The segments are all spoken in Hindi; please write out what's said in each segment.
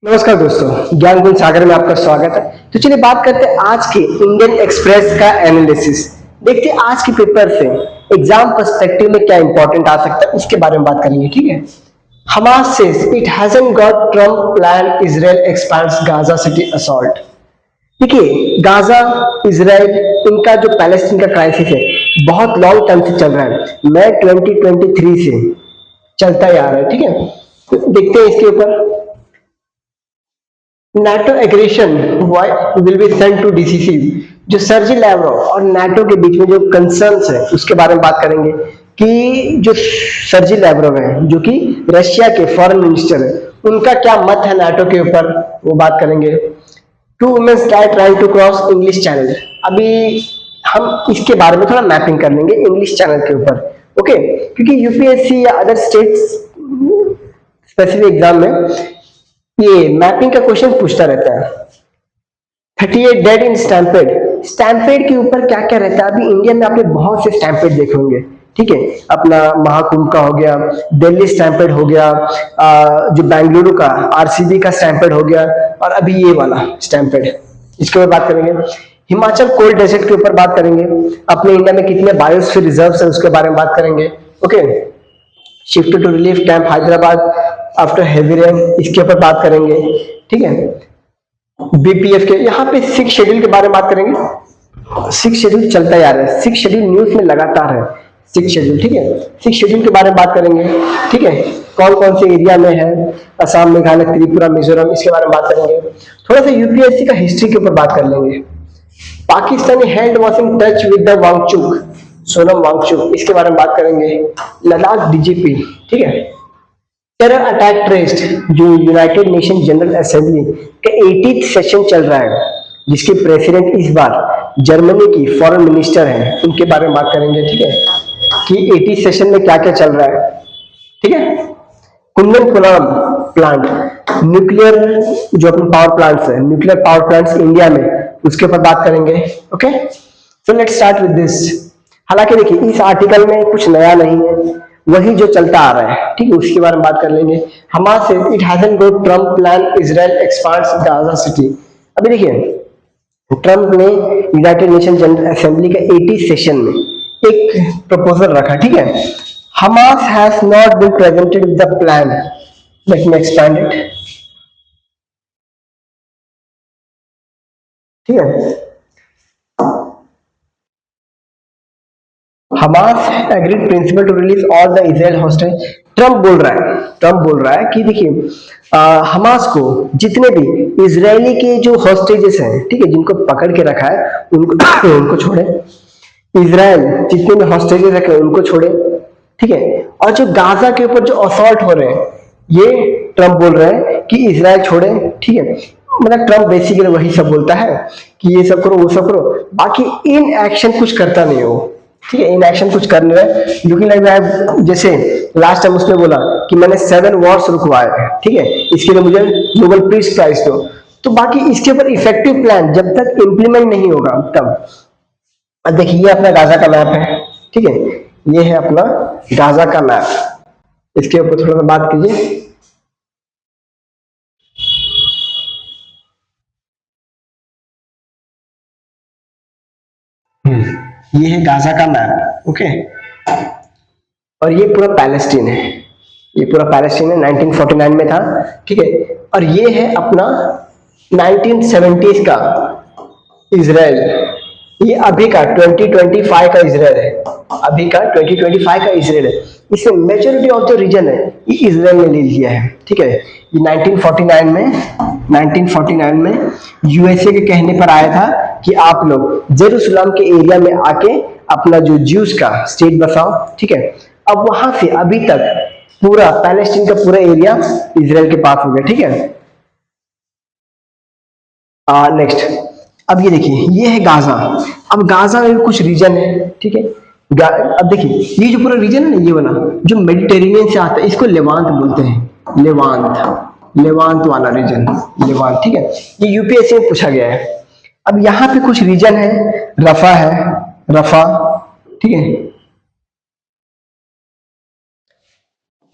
नमस्कार दोस्तों, ज्ञान गुण सागर में आपका स्वागत है। तो चलिए बात करते हैं आज के इंडियन एक्सप्रेस का एनालिसिस। देखते हैं आज के पेपर से एग्जाम पर्सपेक्टिव में क्या इंपॉर्टेंट आ सकता है, उसके बारे में बात करेंगे। ठीक है। Hamas says it hasn't got Trump plan Israel expands Gaza city assault. देखिए, गाजा इजराइल इनका जो पैलेस्टीन का क्राइसिस है बहुत लॉन्ग टर्म से चल रहा है। मई 2023 से चलता ही आ रहा है। ठीक है। तो देखते हैं इसके ऊपर। NATO aggression will be sent to DCC. जो सर्जी लैवरोव और नाटो के बीच में जो कंसर्न्स है उसके बारे में बात करेंगे कि जो सर्जी लैवरोव है जो कि रशिया के फॉरेन मिनिस्टर है, उनका क्या मत है नाटो के ऊपर, वो बात करेंगे। Two women's die trying to cross English channel. अभी हम इसके बारे में थोड़ा मैपिंग कर लेंगे इंग्लिश चैनल के ऊपर। ओके, क्योंकि यूपीएससी या अदर स्टेट्स स्पेसिफिक एग्जाम में ये मैपिंग का क्वेश्चन पूछता रहता है। 38 डेड इन स्टैम्पेड। स्टैम्पेड के ऊपर क्या क्या रहता है, अभी इंडिया में आपने बहुत से स्टैम्पेड देखे होंगे। ठीक है, अपना महाकुंभ का हो गया, दिल्ली स्टैम्पेड हो गया, जो बेंगलुरु का आरसीबी का स्टैम्पेड हो गया, और अभी ये वाला स्टैम्पेड, इसके ऊपर बात करेंगे। हिमाचल कोल्ड डेजर्ट के ऊपर बात करेंगे। अपने इंडिया में कितने बायोस्फीयर रिजर्व्स है उसके बारे में बात करेंगे। Okay, shift to relief camp Hyderabad after heavy rain, इसके ऊपर बात करेंगे। ठीक है। बीपीएफ के यहाँ पे 6 शेड्यूल के बारे में बात करेंगे। 6 शेड्यूल चलता जा रहा है, 6 शेड्यूल न्यूज में लगातार है। 6 शेड्यूल, ठीक है, 6 शेड्यूल के बारे में बात करेंगे। ठीक है, कौन कौन से एरिया में है, असम, मेघालय, त्रिपुरा, मिजोरम, इसके बारे में बात करेंगे। थोड़ा सा यूपीएससी का हिस्ट्री के ऊपर बात कर लेंगे। Pakistani hand was in touch with the Wangchuk, Sonam Wangchuk, इसके बारे में बात करेंगे। लद्दाख डीजीपी, ठीक है। टेरर अटैक ट्रेस्ड, जो यूनाइटेड नेशन जनरल असेंबली का 80th सेशन चल रहा है, जिसके प्रेसिडेंट इस बार जर्मनी की फॉरेन मिनिस्टर हैं, उनके बारे में बात करेंगे। ठीक है, कि 80th सेशन में क्या क्या चल रहा है। ठीक है। कुंदन कुलाम प्लांट, न्यूक्लियर जो अपने पावर प्लांट्स है, न्यूक्लियर पावर प्लांट्स इंडिया में, उसके ऊपर बात करेंगे। Okay, so let's start with this. हालांकि देखिए इस आर्टिकल में कुछ नया नहीं है, वही जो चलता आ रहा है। ठीक है, उसके बारे में बात कर लेंगे। हमास से it hasn't got Trump plan Israel expands Gaza city. अभी देखिए, ट्रम्प ने यूनाइटेड नेशन जनरल असेंबली का 80 सेशन में एक प्रपोजल रखा। ठीक है, Hamas has not been presented with the plan, let me expand it. ठीक है, Hamas agreed principle to release all the Israel hostile. Trump बोल रहा है कि देखिए हमास को जितने भी इजरायली के जो हॉस्टेजेस हैं, ठीक है, जिनको पकड़ के रखा है उनको छोड़े। इजराइल जितने भी हॉस्टेजेस रखे उनको छोड़े। ठीक है, और जो गाजा के ऊपर जो असॉल्ट हो रहे हैं, ये ट्रम्प बोल रहे हैं कि इजराइल छोड़े। ठीक है, मतलब ट्रम्प बेसिकली वही सब बोलता है कि ये सब करो वो सब करो, बाकी इन एक्शन कुछ करता नहीं हो। ठीक है, इन एक्शन कुछ कर नहीं रहे, लुकिंग लाइक मैं जैसे लास्ट टाइम उसने बोला कि मैंने 7 वॉर्स रुकवाए। ठीक है, इसके लिए मुझे नोबेल पीस प्राइज दो। तो बाकी इसके ऊपर इफेक्टिव प्लान जब तक इंप्लीमेंट नहीं होगा तब। अब देखिए ये अपना गाजा का मैप है। ठीक है, ये है अपना गाजा का मैप। इसके ऊपर थोड़ा सा बात कीजिए। ये है गाजा का मैप। ओके, और ये पूरा पैलेस्टीन है, ये पूरा पैलेस्टीन है, 1949 में था। ठीक है, और ये है अपना 1970s का इजराइल। ये अभी का 2025 का इजराइल है, अभी का 2025 का इजराइल है। इससे मेजॉरिटी ऑफ द रीजन है ये इजराइल ने ले लिया है। ठीक है, ये 1949 में यूएसए के कहने पर आया था कि आप लोग जेरूसलम के एरिया में आके अपना जो ज्यूज का स्टेट बसाओ। ठीक है, अब वहां से अभी तक पूरा पैलेस्टीन का पूरा एरिया इजराइल के पास हो गया। ठीक है, नेक्स्ट, अब ये देखिए ये है गाजा। अब गाजा में कुछ रीजन है। ठीक है, अब देखिए ये जो पूरा रीजन है ना, ये वाला जो मेडिटेरेनियन से आता है, इसको लेवांत बोलते हैं। लेवांत वाला रीजन, लेवांत। ठीक है, ये यूपीएससी में पूछा गया है। अब यहाँ पे कुछ रीजन है, रफा है, रफा। ठीक है,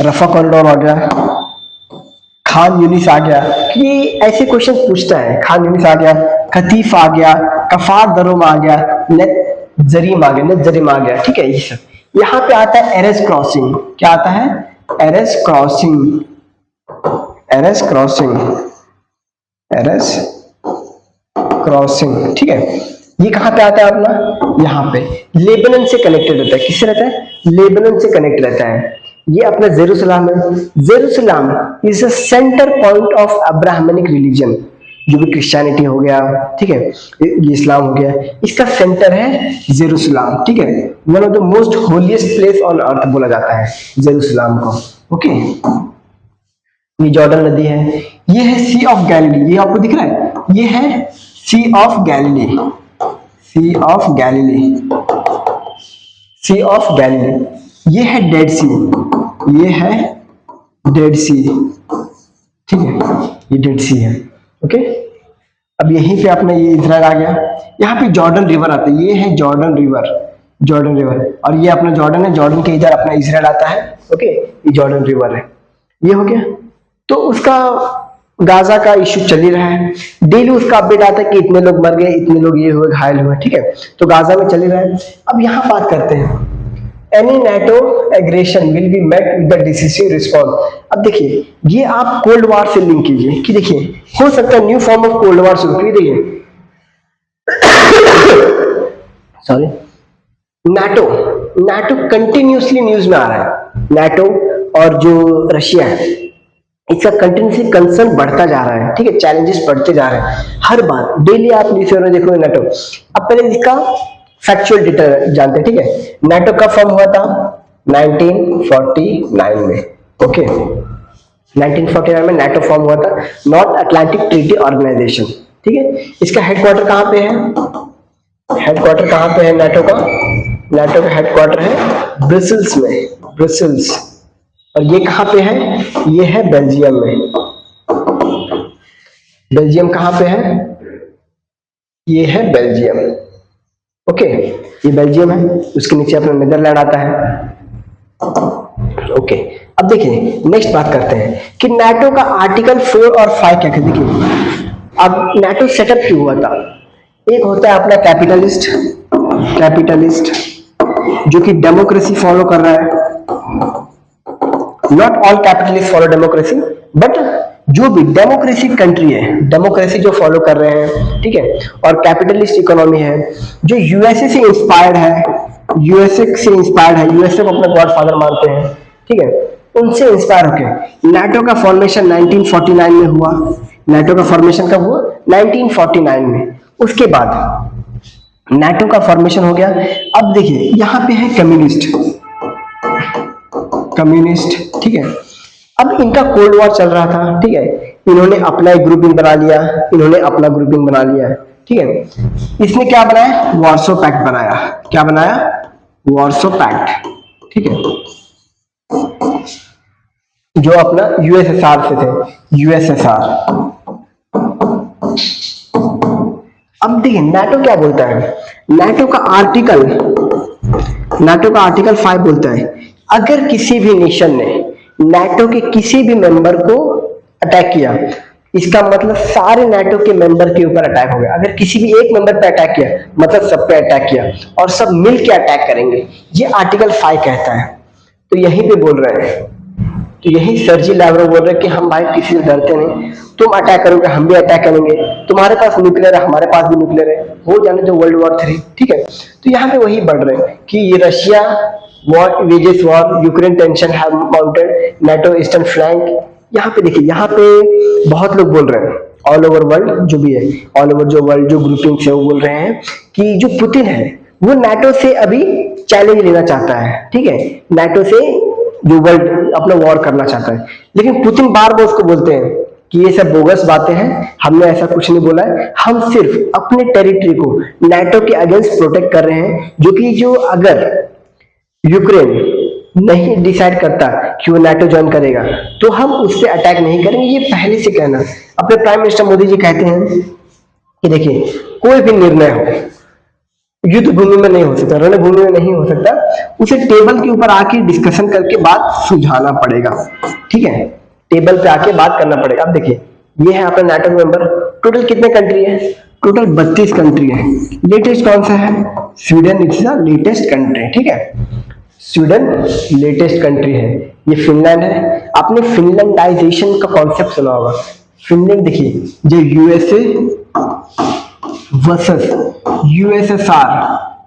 रफा कॉरिडोर हो गया, खान यूनिस आ गया, कि ऐसे क्वेश्चन पूछता है। खान यूनिस आ गया, कतीफ आ गया, कफार दरोम आ गया, नजरीम आ गया, नजरीम आ गया, ठीक है। ये सब यहाँ पे आता है एरेस क्रॉसिंग। क्या आता है? Erez crossing, Erez crossing, Erez crossing, ठीक है। ये कहाँ पे आता है अपना? यहाँ पे लेबनान से कनेक्टेड रहता है। किससे रहता है? लेबनान से कनेक्ट रहता है। ये अपना जेरूसलाम है। Jerusalem is a centre point of Abrahamic religion, जो भी क्रिश्चियनिटी हो गया, ठीक है, ये इस्लाम हो गया, इसका सेंटर है जेरूसलाम, ठीक है। One of the most holiest place on earth बोला जाता है जेरूसलाम को, ओके। ये जॉर्डन नदी है, ये है सी ऑफ गैलिली, ये आपको दिख रहा है, ये है sea of Galilee, sea of Galilee, sea of Galilee. ये है डेड सी, ये है डेड सी, ठीक है, ये डेड सी है, ओके। अब यहीं पे अपना ये इजराइल आ गया। यहाँ पे जॉर्डन रिवर आता है, ये है जॉर्डन रिवर, जॉर्डन रिवर, और ये अपना जॉर्डन है, जॉर्डन के इधर अपना इजराइल आता है, ओके। ये जॉर्डन रिवर है, ये हो गया। तो उसका गाजा का इश्यू चल ही रहा है, डेली उसका अपडेट आता है कि इतने लोग मर गए, इतने लोग ये हुए, घायल हुए, ठीक है। तो गाजा में चल ही रहा है। अब यहाँ बात करते हैं, any NATO aggression will be met with the decisive response. अब देखिए, ये आप कोल्ड वॉर से लिंक कीजिए कि देखिए हो सकता है new form of cold war शुरू की। देखिए सॉरी, नाटो कंटिन्यूसली न्यूज में आ रहा है। नाटो और जो रशिया है, इसका कंटिन्यूसली कंसर्न बढ़ता जा रहा है, ठीक है, चैलेंजेस बढ़ते जा रहे हैं। हर बार डेली आप न्यूज़ में देखोगे नाटो। अब पहले इसका फैक्चुअल डेटा जानते हैं, ठीक है। नाटो कब फॉर्म हुआ था? 1949 में, ओके। 1949 में नाटो फॉर्म हुआ था, नॉर्थ अटलांटिक ट्रीटी ऑर्गेनाइजेशन, ठीक है। इसका हेडक्वार्टर कहाँ पे है? हेडक्वार्टर कहाँ पे है नाटो का? नाटो का हेडक्वार्टर है ब्रसेल्स में, ब्रसेल्स। और ये कहाँ पे है? ये है बेल्जियम में। बेल्जियम कहाँ पे है? ये है बेल्जियम, ओके। ये बेल्जियम है, उसके नीचे अपना नीदरलैंड आता है, ओके। अब देखिए नेक्स्ट बात करते हैं कि नाटो का आर्टिकल 4 और 5 क्या कहते हैं। देखिए अब नाटो सेटअप क्यों हुआ था? एक होता है अपना कैपिटलिस्ट, कैपिटलिस्ट जो कि डेमोक्रेसी फॉलो कर रहा है। Not all capitalist follow democracy, but जो भी डेमोक्रेसी कंट्री है, डेमोक्रेसी जो फॉलो कर रहे हैं, ठीक है, और कैपिटलिस्ट इकोनॉमी है, जो यूएसए से इंस्पायर्ड है, यूएसए से इंस्पायर्ड है, यूएसए को अपना गॉडफादर मानते हैं, ठीक है, उनसे इंस्पायर होकर नाटो का फॉर्मेशन 1949 में हुआ। नाटो का फॉर्मेशन कब हुआ? 1949 में। उसके बाद नाटो का फॉर्मेशन हो गया। अब देखिए यहाँ पे है कम्युनिस्ट, कम्युनिस्ट, ठीक है। अब इनका कोल्ड वॉर चल रहा था, ठीक है। इन्होंने अपना एक ग्रुपिंग बना लिया, इन्होंने अपना ग्रुपिंग बना लिया, ठीक है। इसने क्या बनाया? वार्सो पैक्ट बनाया। क्या बनाया? वार्सो पैक्ट, ठीक है, जो अपना यूएसएसआर से थे, यूएसएसआर। अब देखिए नाटो क्या बोलता है? नाटो का आर्टिकल 5 बोलता है अगर किसी भी नेशन ने नाटो के किसी भी मेंबर को अटैक किया, इसका मतलब सारे नाटो के मेंबर के ऊपर अटैक हो गया। अगर किसी भी एक मेंबर पे अटैक किया, मतलब सब पे अटैक किया, और सब मिल के अटैक करेंगे, ये आर्टिकल 5 कहता है। तो यहीं पे बोल रहे हैं, तो यही सर्जी लैवरोव बोल रहे हैं कि हम भाई किसी से डरते नहीं, तुम अटैक करोगे हम भी अटैक करेंगे, तुम्हारे पास न्यूक्लियर है हमारे पास भी न्यूक्लियर है, हो जाने तो वर्ल्ड वॉर 3, ठीक है। तो यहाँ पे वही बढ़ रहे हैं कि ये Russia war wages war, Ukraine tension have mounted, NATO eastern flank. यहाँ पे देखिए, यहाँ पे बहुत लोग बोल रहे हैं ऑल ओवर वर्ल्ड, जो भी है ऑल ओवर जो वर्ल्ड जो ग्रुपिंग्स है वो बोल रहे हैं कि जो पुतिन है वो नाटो से अभी चैलेंज लेना चाहता है, ठीक है, नाटो से जो वर्ल्ड अपना वॉर करना चाहता है। लेकिन पुतिन बार बार उसको बोलते हैं कि ये सब बोगस बातें हैं, हमने ऐसा कुछ नहीं बोला है, हम सिर्फ अपने टेरिटरी को नाटो के अगेंस्ट प्रोटेक्ट कर रहे हैं, जो कि जो अगर यूक्रेन नहीं डिसाइड करता कि वो नाटो ज्वाइन करेगा तो हम उस पर अटैक नहीं करेंगे, ये पहले से कहना। अपने प्राइम मिनिस्टर मोदी जी कहते हैं कि देखिए कोई भी निर्णय हो युद्ध भूमि में नहीं हो सकता, रणभूमि में नहीं हो सकता, उसे टेबल के ऊपर आके डिस्कशन करके बात सुलझाना पड़ेगा, ठीक है, टेबल पे आके बात करना पड़ेगा। अब देखिए ये है आपका नेटो मेंबर, टोटल कितने कंट्री है, टोटल 32 कंट्री है। लेटेस्ट कौन सा है, Sweden is the latest country, ठीक है, स्वीडन लेटेस्ट कंट्री है। ये फिनलैंड है, आपने फिनलैंडाइजेशन का कॉन्सेप्ट सुना होगा। फिनलैंड देखिए जो यूएसए वर्सेस यूएसएसआर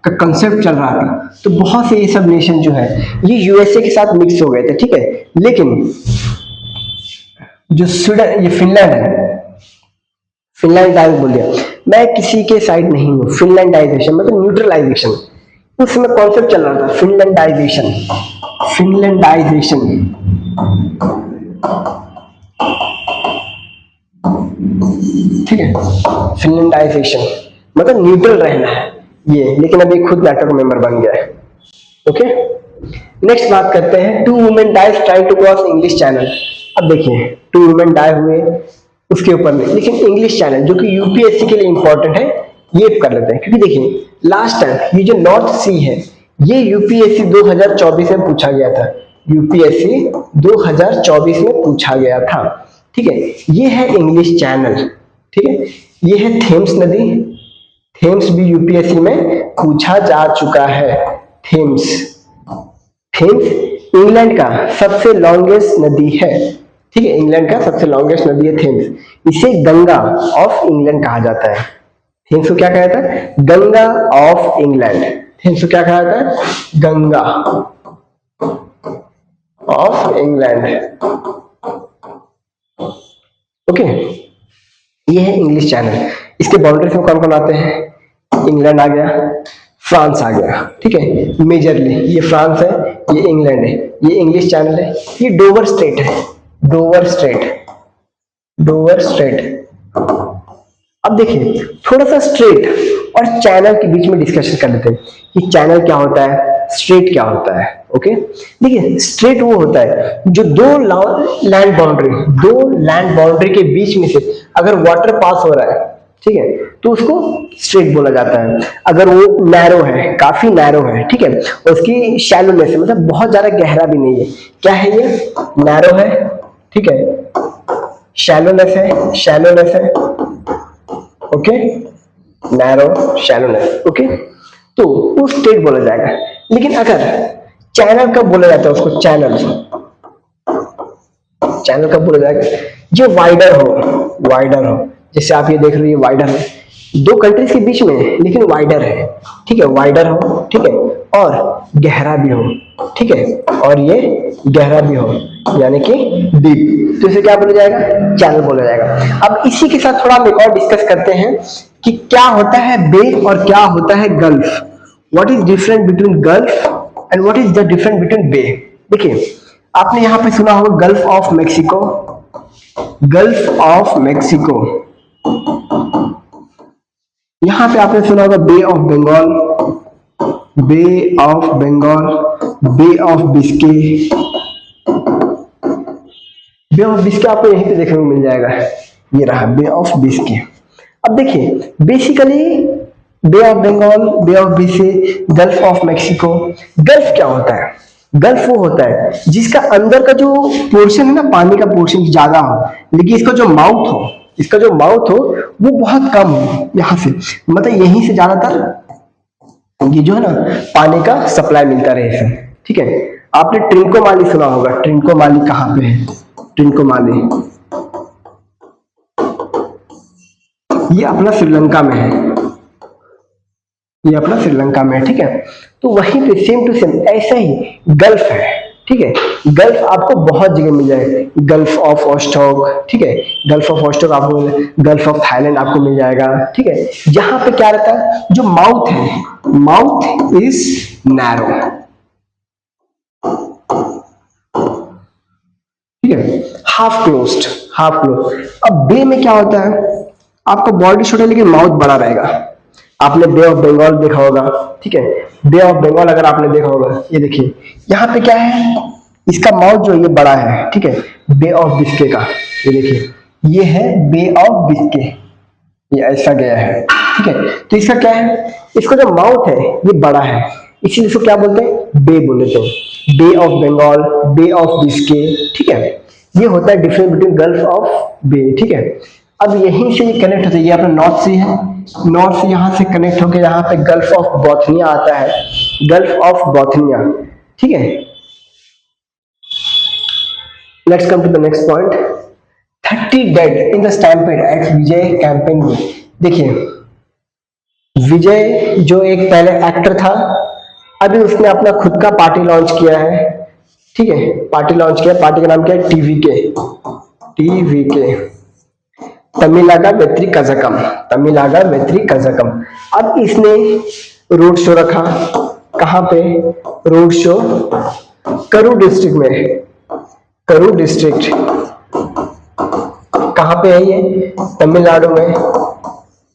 का कंसेप्ट चल रहा था, तो बहुत से ये सब नेशन जो है ये यूएसए के साथ मिक्स हो गए थे, ठीक है। लेकिन जो स्वीडन, ये फिनलैंड है, फिनलैंडाइज बोल दिया, मैं किसी के साइड नहीं हूँ। फिनलैंडाइजेशन मतलब न्यूट्रलाइजेशन, उस समय कॉन्सेप्ट चल रहा था फिनलैंडाइजेशन, फिनलैंडाइजेशन, ठीक है, फिनलैंडाइजेशन मतलब न्यूट्रल रहना है ये, लेकिन अभी खुद नाटो का मेंबर बन गया है। ओके, नेक्स्ट बात करते हैं, 2 women dies trying to cross English channel. अब देखिए 2 वुमेन डाई हुए उसके ऊपर में, लेकिन इंग्लिश चैनल जो कि यूपीएससी के लिए इंपॉर्टेंट है ये कर लेते हैं, क्योंकि देखिए लास्ट टाइम ये जो नॉर्थ सी है ये यूपीएससी 2024 में पूछा गया था, यूपीएससी 2024 में पूछा गया था, ठीक है। ये है इंग्लिश चैनल, ठीक है। ये है थेम्स नदी, थेम्स भी यूपीएससी में पूछा जा चुका है। थेम्स, थेम्स इंग्लैंड का सबसे लॉन्गेस्ट नदी है, ठीक है, इंग्लैंड का सबसे लॉन्गेस्ट नदी है थेम्स। इसे गंगा ऑफ इंग्लैंड कहा जाता है। थेम्स को क्या कहा जाता है, गंगा ऑफ इंग्लैंड। थेम्स को क्या कहा जाता है, गंगा ऑफ इंग्लैंड। ओके, ये है इंग्लिश चैनल। इसके बाउंड्रीज में कौन कौन आते हैं, इंग्लैंड आ गया, फ्रांस आ गया, ठीक है, मेजरली ये फ्रांस है, ये इंग्लैंड है, ये इंग्लिश चैनल है, ये डोवर स्ट्रेट है, डोवर स्ट्रेट, डोवर स्ट्रेट। अब देखिए थोड़ा सा स्ट्रेट और चैनल के बीच में डिस्कशन कर लेते हैं कि चैनल क्या होता है, स्ट्रेट क्या होता है। ओके, देखिए स्ट्रेट वो होता है जो दो लैंड बाउंड्री के बीच में से अगर वाटर पास हो रहा है, ठीक है, तो उसको स्ट्रेट बोला जाता है। अगर वो नैरो है, काफी नैरो है, ठीक है, उसकी शैलोनेस है, मतलब बहुत ज्यादा गहरा भी नहीं है, क्या है ये, नैरो है, ठीक है, शैलोनेस है, शैलोनेस है, ओके, नैरो शैलोनेस, ओके, तो वो स्ट्रेट बोला जाएगा। लेकिन अगर चैनल कब बोला जाता है उसको, चैनल, चैनल कब बोला जाएगा, जो वाइडर हो, वाइडर हो, जैसे आप ये देख रहे हो वाइडर है, दो कंट्रीज के बीच में लेकिन वाइडर है, ठीक है, वाइडर हो, ठीक है, और गहरा भी हो, ठीक है, और ये गहरा भी हो यानी कि डीप, तो इसे क्या बोला जाएगा, चैनल बोला जाएगा। अब इसी के साथ थोड़ा हम एक और डिस्कस करते हैं कि क्या होता है बे और क्या होता है gulf, what is different between gulf and what is the different between bay. देखिए आपने यहाँ पे सुना होगा gulf of Mexico, gulf of Mexico, यहां पे आपने सुना होगा bay of Bengal, bay of Bengal, bay of Biscay, bay of Biscay आपको यहीं पे देखने को मिल जाएगा, ये रहा बे ऑफ बिस्के। अब देखिए basically bay of Bengal, bay of Biscay, gulf of Mexico. Gulf क्या होता है, गल्फ वो होता है जिसका अंदर का जो पोर्शन है ना, पानी का पोर्शन ज्यादा हो, लेकिन इसका जो माउथ हो, इसका जो माउथ हो वो बहुत कम हो, यहाँ से मतलब यहीं से ज्यादातर ये जो है ना पानी का सप्लाई मिलता रहे इसे, ठीक है। आपने ट्रिंकोमाली सुना होगा, ट्रिंकोमाली कहाँ पे है, ट्रिंकोमाली ये अपना श्रीलंका में है, ये अपना श्रीलंका में है, ठीक है। तो वहीं पे सेम टू सेम ऐसा ही गल्फ है, ठीक है, गल्फ आपको बहुत जगह मिल जाएगा, गल्फ ऑफ ऑस्टोक, ठीक है, गल्फ ऑफ ऑस्टोक आपको, गल्फ ऑफ थाईलैंड आपको मिल जाएगा, ठीक है। यहाँ पे क्या रहता है, जो माउथ है, माउथ इज नैरो, ठीक है, हाफ क्लोज्ड, हाफ क्लोज। अब बे में क्या होता है, आपका बॉडी छोटा है लेकिन माउथ बड़ा रहेगा। आपने बे ऑफ बंगाल देखा होगा, ठीक है, बे ऑफ बंगाल अगर आपने देखा होगा, ये देखिए यहाँ पे क्या है, इसका माउथ जो ये बड़ा है, ठीक है, बे ऑफ बिस्के का, ये देखिए ये है बे ऑफ बिस्के, ये ऐसा गया है, ठीक है। तो इसका क्या है, इसका जो माउथ है ये बड़ा है, इसीलिए इसको क्या बोलते हैं, बे बोलते हैं, bay of Bengal, bay of Biscay, ठीक है। ये होता है difference between gulf of bay, ठीक है। अब यहीं से ये कनेक्ट होता है, ये अपना नॉर्थ सी है, नॉर्थ से यहाँ से कनेक्ट होकर यहाँ पे गल्फ ऑफ बोथनिया आता है, गल्फ ऑफ बोथनिया, ठीक है। Let's come to the next point. 30 dead in the stampede at Vijay campaign में। देखिए विजय जो एक पहले एक्टर था, अभी उसने अपना खुद का पार्टी लॉन्च किया है, ठीक है, पार्टी लॉन्च किया, पार्टी का नाम क्या है, टीवीके, टीवीके, तमिलनाडु वेत्री कजकम, तमिलनाडु वेत्री कजकम। अब इसने रोड शो रखा, कहां पे, रोड शो करूर डिस्ट्रिक्ट में, करूर डिस्ट्रिक्ट कहां पे है ये, तमिलनाडु में,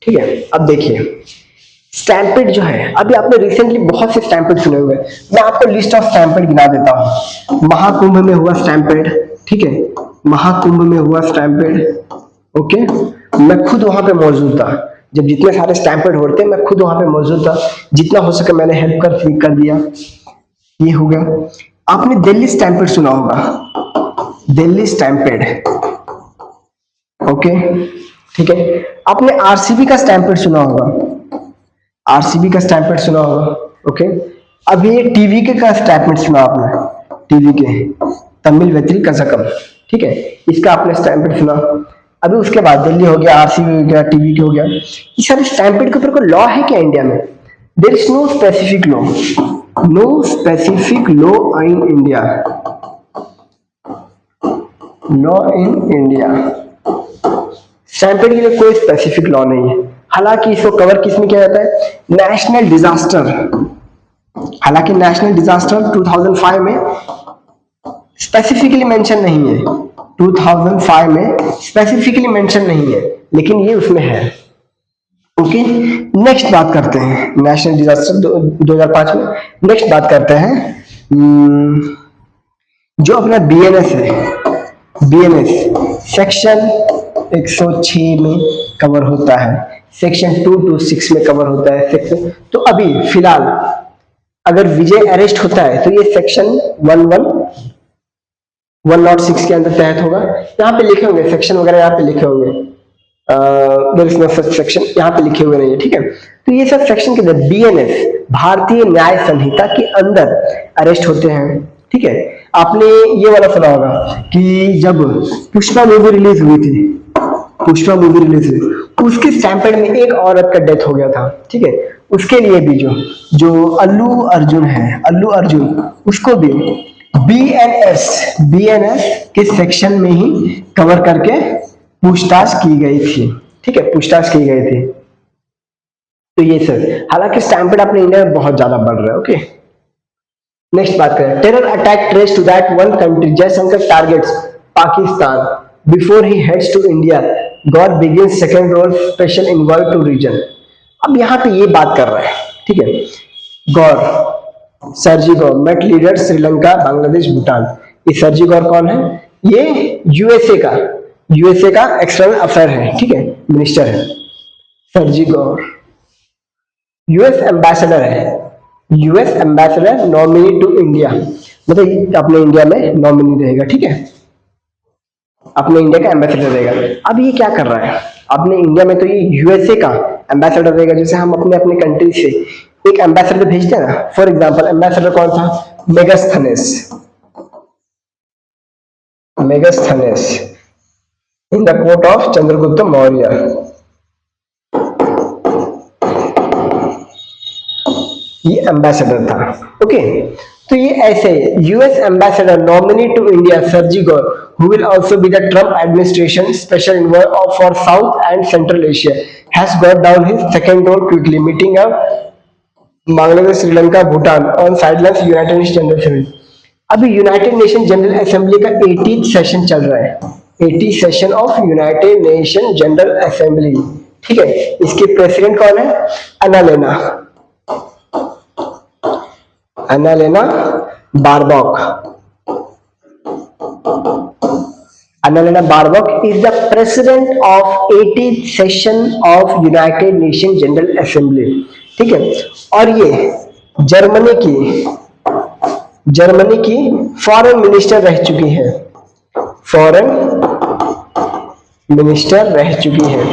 ठीक है। अब देखिए स्टैम्पेड जो है, अभी आपने रिसेंटली बहुत से स्टैम्पेड सुने हुए, मैं आपको लिस्ट ऑफ स्टैम्पेड गिना देता हूं। महाकुंभ में हुआ स्टैम्पेड, ठीक है, महाकुंभ में हुआ स्टैम्पेड, ओके, मैं खुद वहां पे मौजूद था, जब जितने सारे स्टैम्पेड होते हैं मैं खुद वहां पे मौजूद था, जितना हो सके मैंने हेल्प कर दिया, ये हो गया। आपने दिल्ली स्टैम्पेड सुना होगा, दिल्ली स्टैम्पेड, ओके, ठीक है। आपने आरसीबी का स्टैम्पेड सुना होगा, आरसीबी का स्टैम्पेड सुना होगा, ओके। अब ये टीवीके का स्टैम्पेड सुना आपने, टीवीके, तमिल वेत्री कजकम, ठीक है, इसका आपने स्टैम्पेड सुना। अभी उसके बाद दिल्ली हो गया, आरसीबी हो गया, टीवीके हो गया। ये सारे स्टैम्पेड के ऊपर कोई लॉ है क्या इंडिया में? There is no specific law, no specific law in India, law in India. Stampede के लिए कोई स्पेसिफिक लॉ नहीं है। हालांकि इसको कवर किस में किया जाता है, नेशनल डिजास्टर, हालांकि नेशनल डिजास्टर 2005 में स्पेसिफिकली मेंशन नहीं है, 2005 में स्पेसिफिकली मेंशन नहीं है, लेकिन ये उसमें है, ओके। नेक्स्ट बात करते हैं नेशनल डिजास्टर 2005 में। नेक्स्ट बात करते हैं जो अपना बीएनएस है, बीएनएस सेक्शन 106 में कवर होता है, सेक्शन 226 में कवर होता है सेक्शन। तो अभी फिलहाल अगर विजय अरेस्ट होता है तो ये सेक्शन 106 के अंदर तहत होगा। यहाँ पे लिखे होंगे सेक्शन वगैरह, यहाँ पे लिखे होंगे, there is no such section, यहाँ पे लिखे हुए नहीं है, ठीक है। तो ये सब सेक्शन के अंदर बीएनएस भारतीय न्याय संहिता के अंदर अरेस्ट होते हैं, ठीक है। आपने ये वाला सुना होगा कि जब पुष्पा मूवी रिलीज हुई थी, पुष्पा मूवी रिलीज हुई, उसके स्टैम्पेड में एक औरत का डेथ हो गया था, ठीक है। उसके लिए भी जो अल्लू अर्जुन है, अल्लू अर्जुन, उसको भी बीएनएस के सेक्शन में ही कवर करके पूछताछ की गई थी, ठीक है, पूछताछ की गई थी। तो ये सर, हालांकि स्टैम्पेड अपने इंडिया में बहुत ज्यादा बढ़ रहा है, ओके। नेक्स्ट बात करें, terror attack trace to that one country, Jaishankar targets Pakistan before he heads to India, God begins second role special envoy to region. अब यहाँ पे ये बात कर रहा है, ठीक है, गौर, सरजी गौर मेट लीडर श्रीलंका, बांग्लादेश, भूटान। ये सरजी गौर कौन है? ये यूएसए का एक्सटर्नल अफेयर है, ठीक है, मिनिस्टर है सरजी गौर, यूएस एम्बेसडर है, US ambassador nominee to India, मतलब अपने इंडिया में नॉमिनी रहेगा, ठीक है, अपने इंडिया का एम्बेसडर रहेगा। अब ये क्या कर रहा है, अपने इंडिया में तो ये यूएसए का एम्बेसडर रहेगा, जैसे हम अपने कंट्री से एक एम्बेसडर भेजते हैं ना। फॉर एग्जांपल एम्बेसडर कौन था? Megasthenes, Megasthenes in the court of Chandragupta Maurya, ये एम्बेसडर था, ओके। तो ये ऐसे US ambassador nominee to India Sergio Gor, who will also be the Trump administration special envoy for South and Central Asia, has got down his second role quickly, meeting up Bangladesh, Sri Lanka, Bhutan on sidelines United Nations General Assembly। अभी यूनाइटेड नेशन जनरल असेंबली का 80th सेशन चल रहा है, 80th session of United Nation General assembly, ठीक है। इसके प्रेसिडेंट कौन है? अन्नालेना बारबॉक। Annalena Baerbock is the president of 80th session of United Nations General Assembly, ठीक है। और ये जर्मनी की फॉरेन मिनिस्टर रह चुकी है, फॉरेन मिनिस्टर रह चुकी हैं।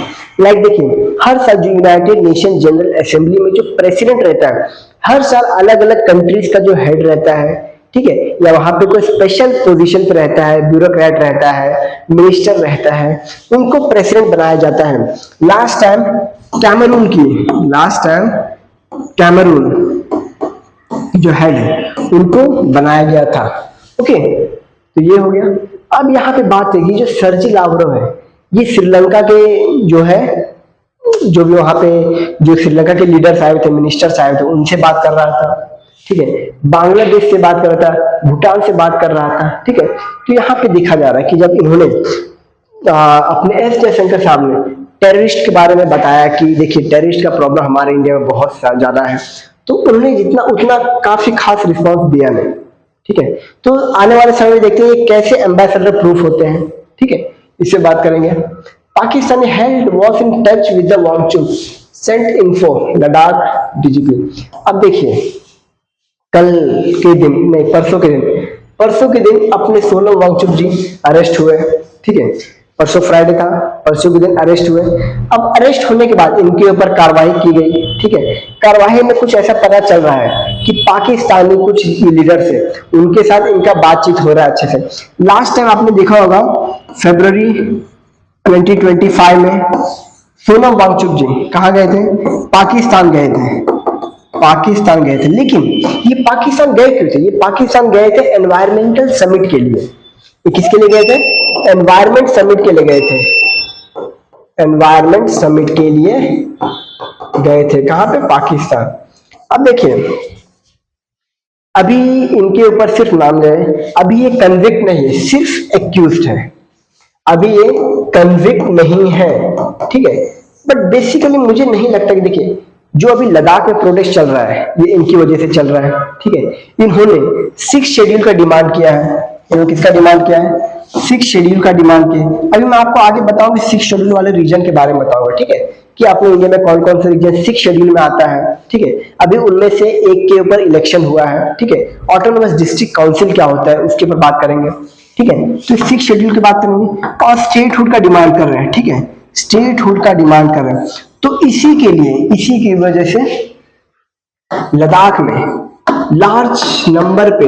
लाइक देखिए, हर साल जो यूनाइटेड नेशन जनरल असेंबली में जो प्रेसिडेंट रहता है, हर साल अलग अलग कंट्रीज का जो हेड रहता है, ठीक है, या वहां पे कोई स्पेशल पोजीशन पे रहता है, ब्यूरोक्रेट रहता है, मिनिस्टर रहता है, उनको प्रेसिडेंट बनाया जाता है। लास्ट टाइम कैमरून जो हेड है उनको बनाया गया था। ओके, तो ये हो गया। अब यहाँ पे बात है कि जो सर्जी लावरोव है, ये श्रीलंका के जो है, जो भी वहां पे जो श्रीलंका के लीडर्स आए थे, मिनिस्टर्स आए थे, उनसे बात कर रहा था, ठीक है, बांग्लादेश से बात कर रहा था, भूटान से बात कर रहा था, ठीक है। तो यहाँ पे देखा जा रहा है कि जब इन्होंने अपने एस जयशंकर साहब ने टेररिस्ट के बारे में बताया कि देखिए टेररिस्ट का प्रॉब्लम हमारे इंडिया में बहुत ज्यादा है, तो उन्होंने जितना उतना काफी खास रिस्पॉन्स दिया नहीं, ठीक है। तो आने वाले समय में देखते हैं ये कैसे एम्बेसडर प्रूफ होते हैं, ठीक है, इससे बात करेंगे। Pakistan held was in touch with the Wangchuk sent info Ladakh DGP. अब देखिए, कल के दिन नहीं, परसों के दिन अपने सोनम वांगचुक जी अरेस्ट हुए, ठीक है, परसों फ्राइडे था, परसों के दिन अरेस्ट हुए। अब अरेस्ट होने के बाद इनके ऊपर कार्रवाई की गई, ठीक है। कार्रवाई में कुछ ऐसा पता चल रहा है कि पाकिस्तानी कुछ लीडर्स है, उनके साथ इनका बातचीत हो रहा है अच्छे से। लास्ट टाइम आपने देखा होगा फरवरी 2025 में सोनम वांगचुक जी कहाँ गए थे? पाकिस्तान गए थे। लेकिन ये पाकिस्तान गए क्यों थे? ये पाकिस्तान गए थे एनवायरमेंटल समिट के लिए। ये किसके लिए गए थे? एनवायरमेंट समिट के लिए गए थे। एनवायरमेंट समिट के लिए गए थे। कहां पे? पाकिस्तान। अब देखिए, अभी इनके ऊपर सिर्फ नाम गए, अभी ये कन्विक्ट नहीं है, सिर्फ एक्यूज्ड है, अभी ये कन्विक्ट नहीं है, ठीक है। बट बेसिकली मुझे नहीं लगता कि देखिए जो अभी लद्दाख में प्रोटेस्ट चल रहा है ये इनकी वजह से चल रहा है, ठीक है। इन्होंने 6 शेड्यूल का डिमांड किया है। इन्होंने किसका डिमांड किया है? 6 शेड्यूल का डिमांड किया। अभी मैं आपको आगे बताऊंगी 6 शेड्यूल वाले रीजन के बारे में बताऊंगा, ठीक है, कि अपने इंडिया में कौन कौन से रीजन 6 शेड्यूल में आता है, ठीक है। अभी उनमें से एक के ऊपर इलेक्शन हुआ है, ठीक है। ऑटोनोमस डिस्ट्रिक्ट काउंसिल क्या होता है उसके ऊपर बात करेंगे, ठीक है। तो 6 शेड्यूल की बात करेंगे और स्टेटहुड का डिमांड कर रहे हैं, ठीक है, स्टेटहुड का डिमांड कर रहे हैं। तो इसी की वजह से लद्दाख में लार्ज नंबर पे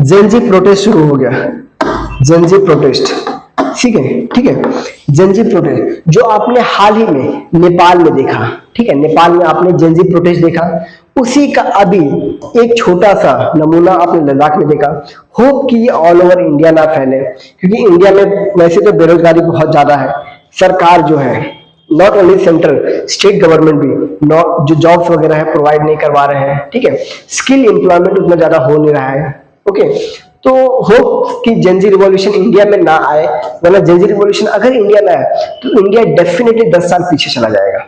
जेनजी प्रोटेस्ट शुरू हो गया। जेनजी प्रोटेस्ट, ठीक है, जेनजी प्रोटेस्ट जो आपने हाल ही में नेपाल में देखा, ठीक है, नेपाल में आपने जेनजी प्रोटेस्ट देखा, उसी का अभी एक छोटा सा नमूना आपने लद्दाख में देखा। होप कि ये ऑल ओवर इंडिया ना फैले, क्योंकि इंडिया में वैसे तो बेरोजगारी बहुत ज्यादा है। सरकार जो है, not only central, state government भी जो जॉब्स वगैरह है प्रोवाइड नहीं करवा रहे हैं, ठीक है। स्किल एम्प्लॉयमेंट उतना ज्यादा हो नहीं रहा है, ओके। तो होप कि जेनजी रिवॉल्यूशन इंडिया में ना आए, वरना जेनजी रिवॉल्यूशन अगर इंडिया में आए तो इंडिया डेफिनेटली 10 साल पीछे चला जाएगा,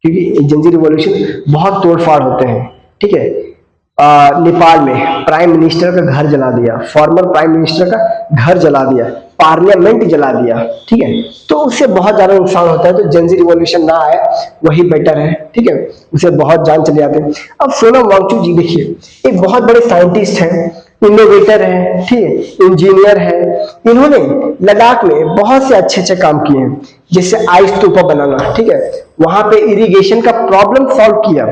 क्योंकि जेनजी रिवॉल्यूशन बहुत तोड़फाड़ होते हैं, ठीक है। नेपाल में प्राइम मिनिस्टर का घर जला दिया, फॉर्मर प्राइम मिनिस्टर का घर जला दिया, पार्लियामेंट जला दिया, ठीक है। तो उससे बहुत ज्यादा नुकसान होता है। तो जेनजी रिवॉल्यूशन ना आए वही बेटर है, ठीक है, उसे बहुत जान चले जाते हैं। अब सोनम वांगचुक जी देखिए, एक बहुत बड़े साइंटिस्ट हैं, इनोवेटर है, ठीक है, इंजीनियर है। इन्होंने लद्दाख में बहुत से अच्छे काम किए हैं, जैसे आइस स्तूपा बनाना, ठीक है, वहां पे इरिगेशन का प्रॉब्लम सॉल्व किया,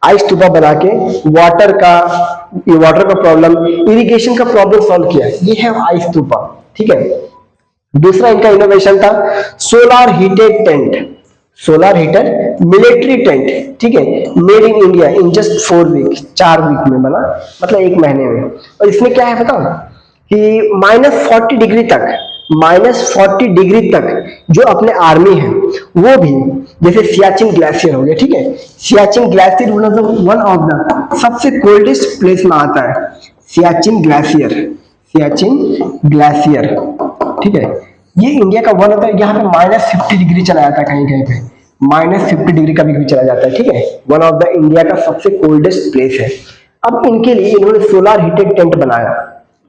आइस स्तूपा बना के वाटर का प्रॉब्लम, इरिगेशन का प्रॉब्लम सॉल्व किया। ये है आइस स्तूपा, ठीक है। दूसरा इनका इनोवेशन था solar heated tent, solar heated military tent, ठीक है, made in India in just 4 week, 4 week में बना, मतलब 1 महीने में। और इसमें क्या है बताओ कि -40 डिग्री तक जो अपने आर्मी है वो भी, जैसे सियाचिन ग्लेशियर हो गया, ठीक है, Siachen glacier one of the सबसे कोल्डेस्ट प्लेस में आता है, सियाचिन ग्लेशियर, ठीक है। ये इंडिया का वन होता है, यहाँ पे -50 डिग्री चला जाता है, कहीं पे -50 डिग्री कभी कभी चला जाता है, ठीक है। वन ऑफ द इंडिया का सबसे कोल्डेस्ट प्लेस है। अब इनके लिए इन्होंने सोलर हीटेड टेंट बनाया,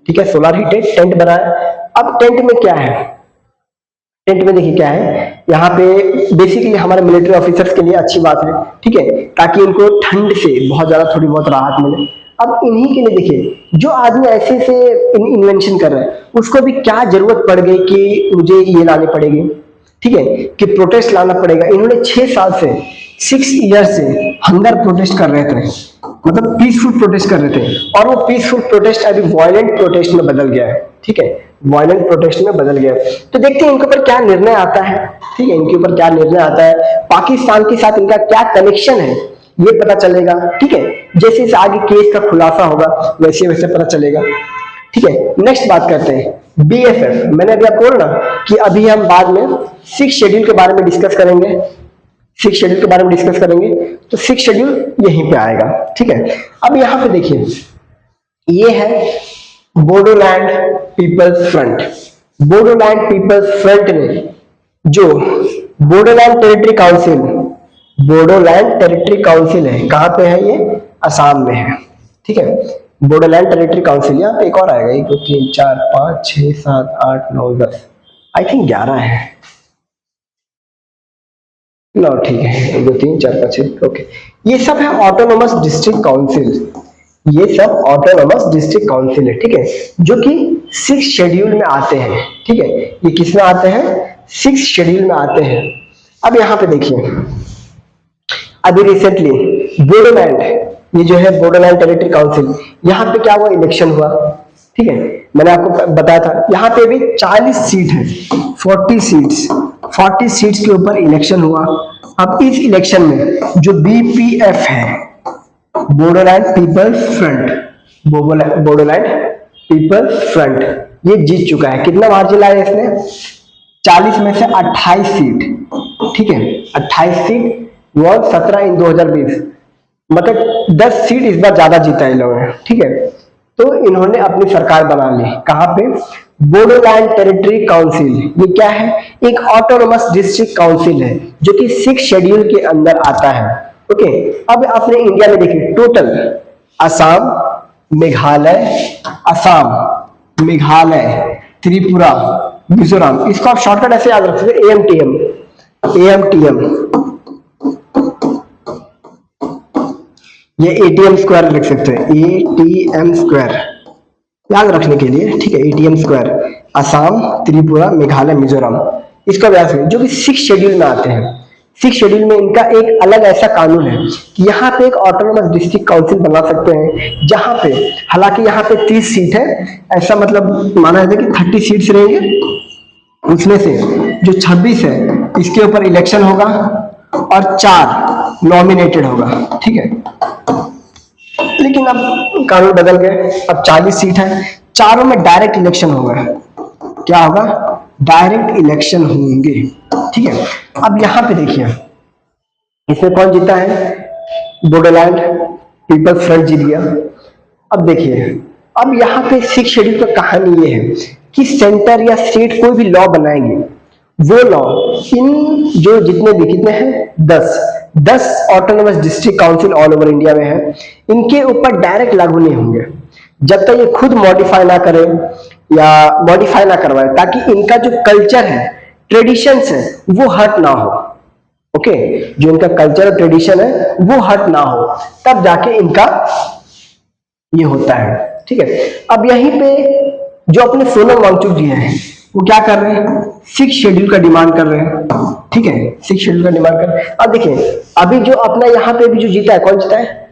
ठीक है, सोलर हीटेड टेंट बनाया। अब टेंट में क्या है? टेंट में देखिए क्या है, यहाँ पे बेसिकली हमारे मिलिट्री ऑफिसर्स के लिए अच्छी बात है, ठीक है, ताकि इनको ठंड से बहुत ज्यादा थोड़ी बहुत राहत मिले। अब इन्हीं के लिए देखिए, जो आदमी ऐसे से इन्वेंशन कर रहा है उसको भी क्या जरूरत पड़ गई कि मुझे ये लाने पड़ेगी, ठीक है, कि प्रोटेस्ट लाना पड़ेगा। इन्होंने 6 साल से 6 ईयर से हंगर प्रोटेस्ट कर रहे थे, मतलब पीसफुल प्रोटेस्ट कर रहे थे, और वो पीसफुल प्रोटेस्ट अभी वायलेंट प्रोटेस्ट में बदल गया है, ठीक है, वायलेंट प्रोटेस्ट में बदल गया है। तो देखते हैं इनके ऊपर क्या निर्णय आता है, ठीक है, इनके ऊपर क्या निर्णय आता है, पाकिस्तान के साथ इनका क्या कनेक्शन है ये पता चलेगा, ठीक है, जैसे जैसे आगे केस का खुलासा होगा वैसे वैसे पता चलेगा, ठीक है। नेक्स्ट बात करते हैं बीएफएफ। मैंने अभी आपको बोला ना कि अभी हम बाद में 6 शेड्यूल के बारे में डिस्कस करेंगे, 6 शेड्यूल के बारे में डिस्कस करेंगे, तो 6 शेड्यूल यहीं पे आएगा, ठीक है। अब यहाँ पे देखिए, ये है Bodoland people's front. Bodoland people's front में जो Bodoland territory council, Bodoland territory council है, कहां पे है ये, असम में है, ठीक है। बोडोलैंड टेरिटरी काउंसिल, यहाँ पे एक और आएगा, 1 2 3 4 5 6 7 8 9 10, आई थिंक 11 है, लो ठीक है, 1 2 3 4 5 6, ओके। ये सब है ऑटोनोमस डिस्ट्रिक्ट काउंसिल, ये सब ऑटोनोमस डिस्ट्रिक्ट काउंसिल है, ठीक है, जो कि 6 शेड्यूल में आते हैं, ठीक है। ये किस में आते हैं, 6 शेड्यूल में आते हैं। अब यहाँ पे देखिए, अभी रिसेंटली बोडोलैंड, ये जो है बोडोलैंड टेरिटरी काउंसिल, यहाँ पे क्या हुआ, इलेक्शन हुआ, ठीक है, मैंने आपको बताया था। यहाँ पे भी 40 सीट है, 40 सीट्स के ऊपर इलेक्शन हुआ। अब इस इलेक्शन में जो बीपीएफ है, Bodoland people's front, Bodoland people's front, ये जीत चुका है। कितना मार्जिन लाया इसने, 40 में से 28 सीट, ठीक है, 28 सीट वो 17 इन 2020, मतलब 10 सीट इस बार ज्यादा जीता इन लोगों ने, ठीक है। तो इन्होंने अपनी सरकार बना ली, कहां पे, बोडोलैंड टेरिटरी काउंसिल। ये क्या है, एक ऑटोनोमस डिस्ट्रिक्ट काउंसिल है जो कि 6 शेड्यूल के अंदर आता है, ओके। अब अपने इंडिया में देखिए, टोटल असम, मेघालय, त्रिपुरा, मिजोरम, इसको आप शॉर्टकट ऐसे याद रख सकते, एएमटीएम, ये एटीएम स्क्वायर लिख सकते हैं, एटीएम स्क्वायर याद रखने के लिए, ठीक है, एटीएम स्क्वायर, असम, त्रिपुरा, मेघालय, मिजोरम, इसका व्यास है, जो कि 6 शेड्यूल में आते हैं। 6 शेड्यूल में इनका एक अलग ऐसा कानून है कि यहाँ पे एक ऑटोनोमस डिस्ट्रिक्ट काउंसिल बना सकते हैं, जहां पे हालांकि यहाँ पे 30 सीट है, ऐसा मतलब माना जाता है कि 30 सीट्स रहेंगे, उसमें से जो 26 है इसके ऊपर इलेक्शन होगा और 4 नॉमिनेटेड होगा, ठीक है। लेकिन अब कानून बदल गए, अब 40 सीट है, चारों में डायरेक्ट इलेक्शन होगा, क्या होगा, डायरेक्ट इलेक्शन होंगे, ठीक है। अब यहाँ पे देखिए, इसमें कौन जीता है, बोडोलैंड पीपल्स फ्रंट जीत गया। अब देखिए, अब यहाँ पे 6 शेड्यूल का कहानी ये है कि सेंटर या स्टेट कोई भी लॉ बनाएंगे, वो लॉ इन जो जितने भी कितने हैं 10 autonomous district council all over India में है, इनके ऊपर डायरेक्ट लागू नहीं होंगे जब तक ये खुद मॉडिफाई ना करें या मॉडिफाई ना करवाए, ताकि इनका जो कल्चर है, ट्रेडिशंस है, वो हट ना हो, ओके। जो इनका कल्चर और ट्रेडिशन है वो हट ना हो, तब जाके इनका ये होता है, ठीक है। अब यहीं पे जो अपने सोनम वांगचुक जी हैं, वो क्या कर रहे हैं, 6 शेड्यूल का डिमांड कर रहे हैं, ठीक है, 6 शेड्यूल का डिमांड कर रहे हैं। अब देखिए, अभी जो अपना यहाँ पे भी जो जीता है, कौन जीता है,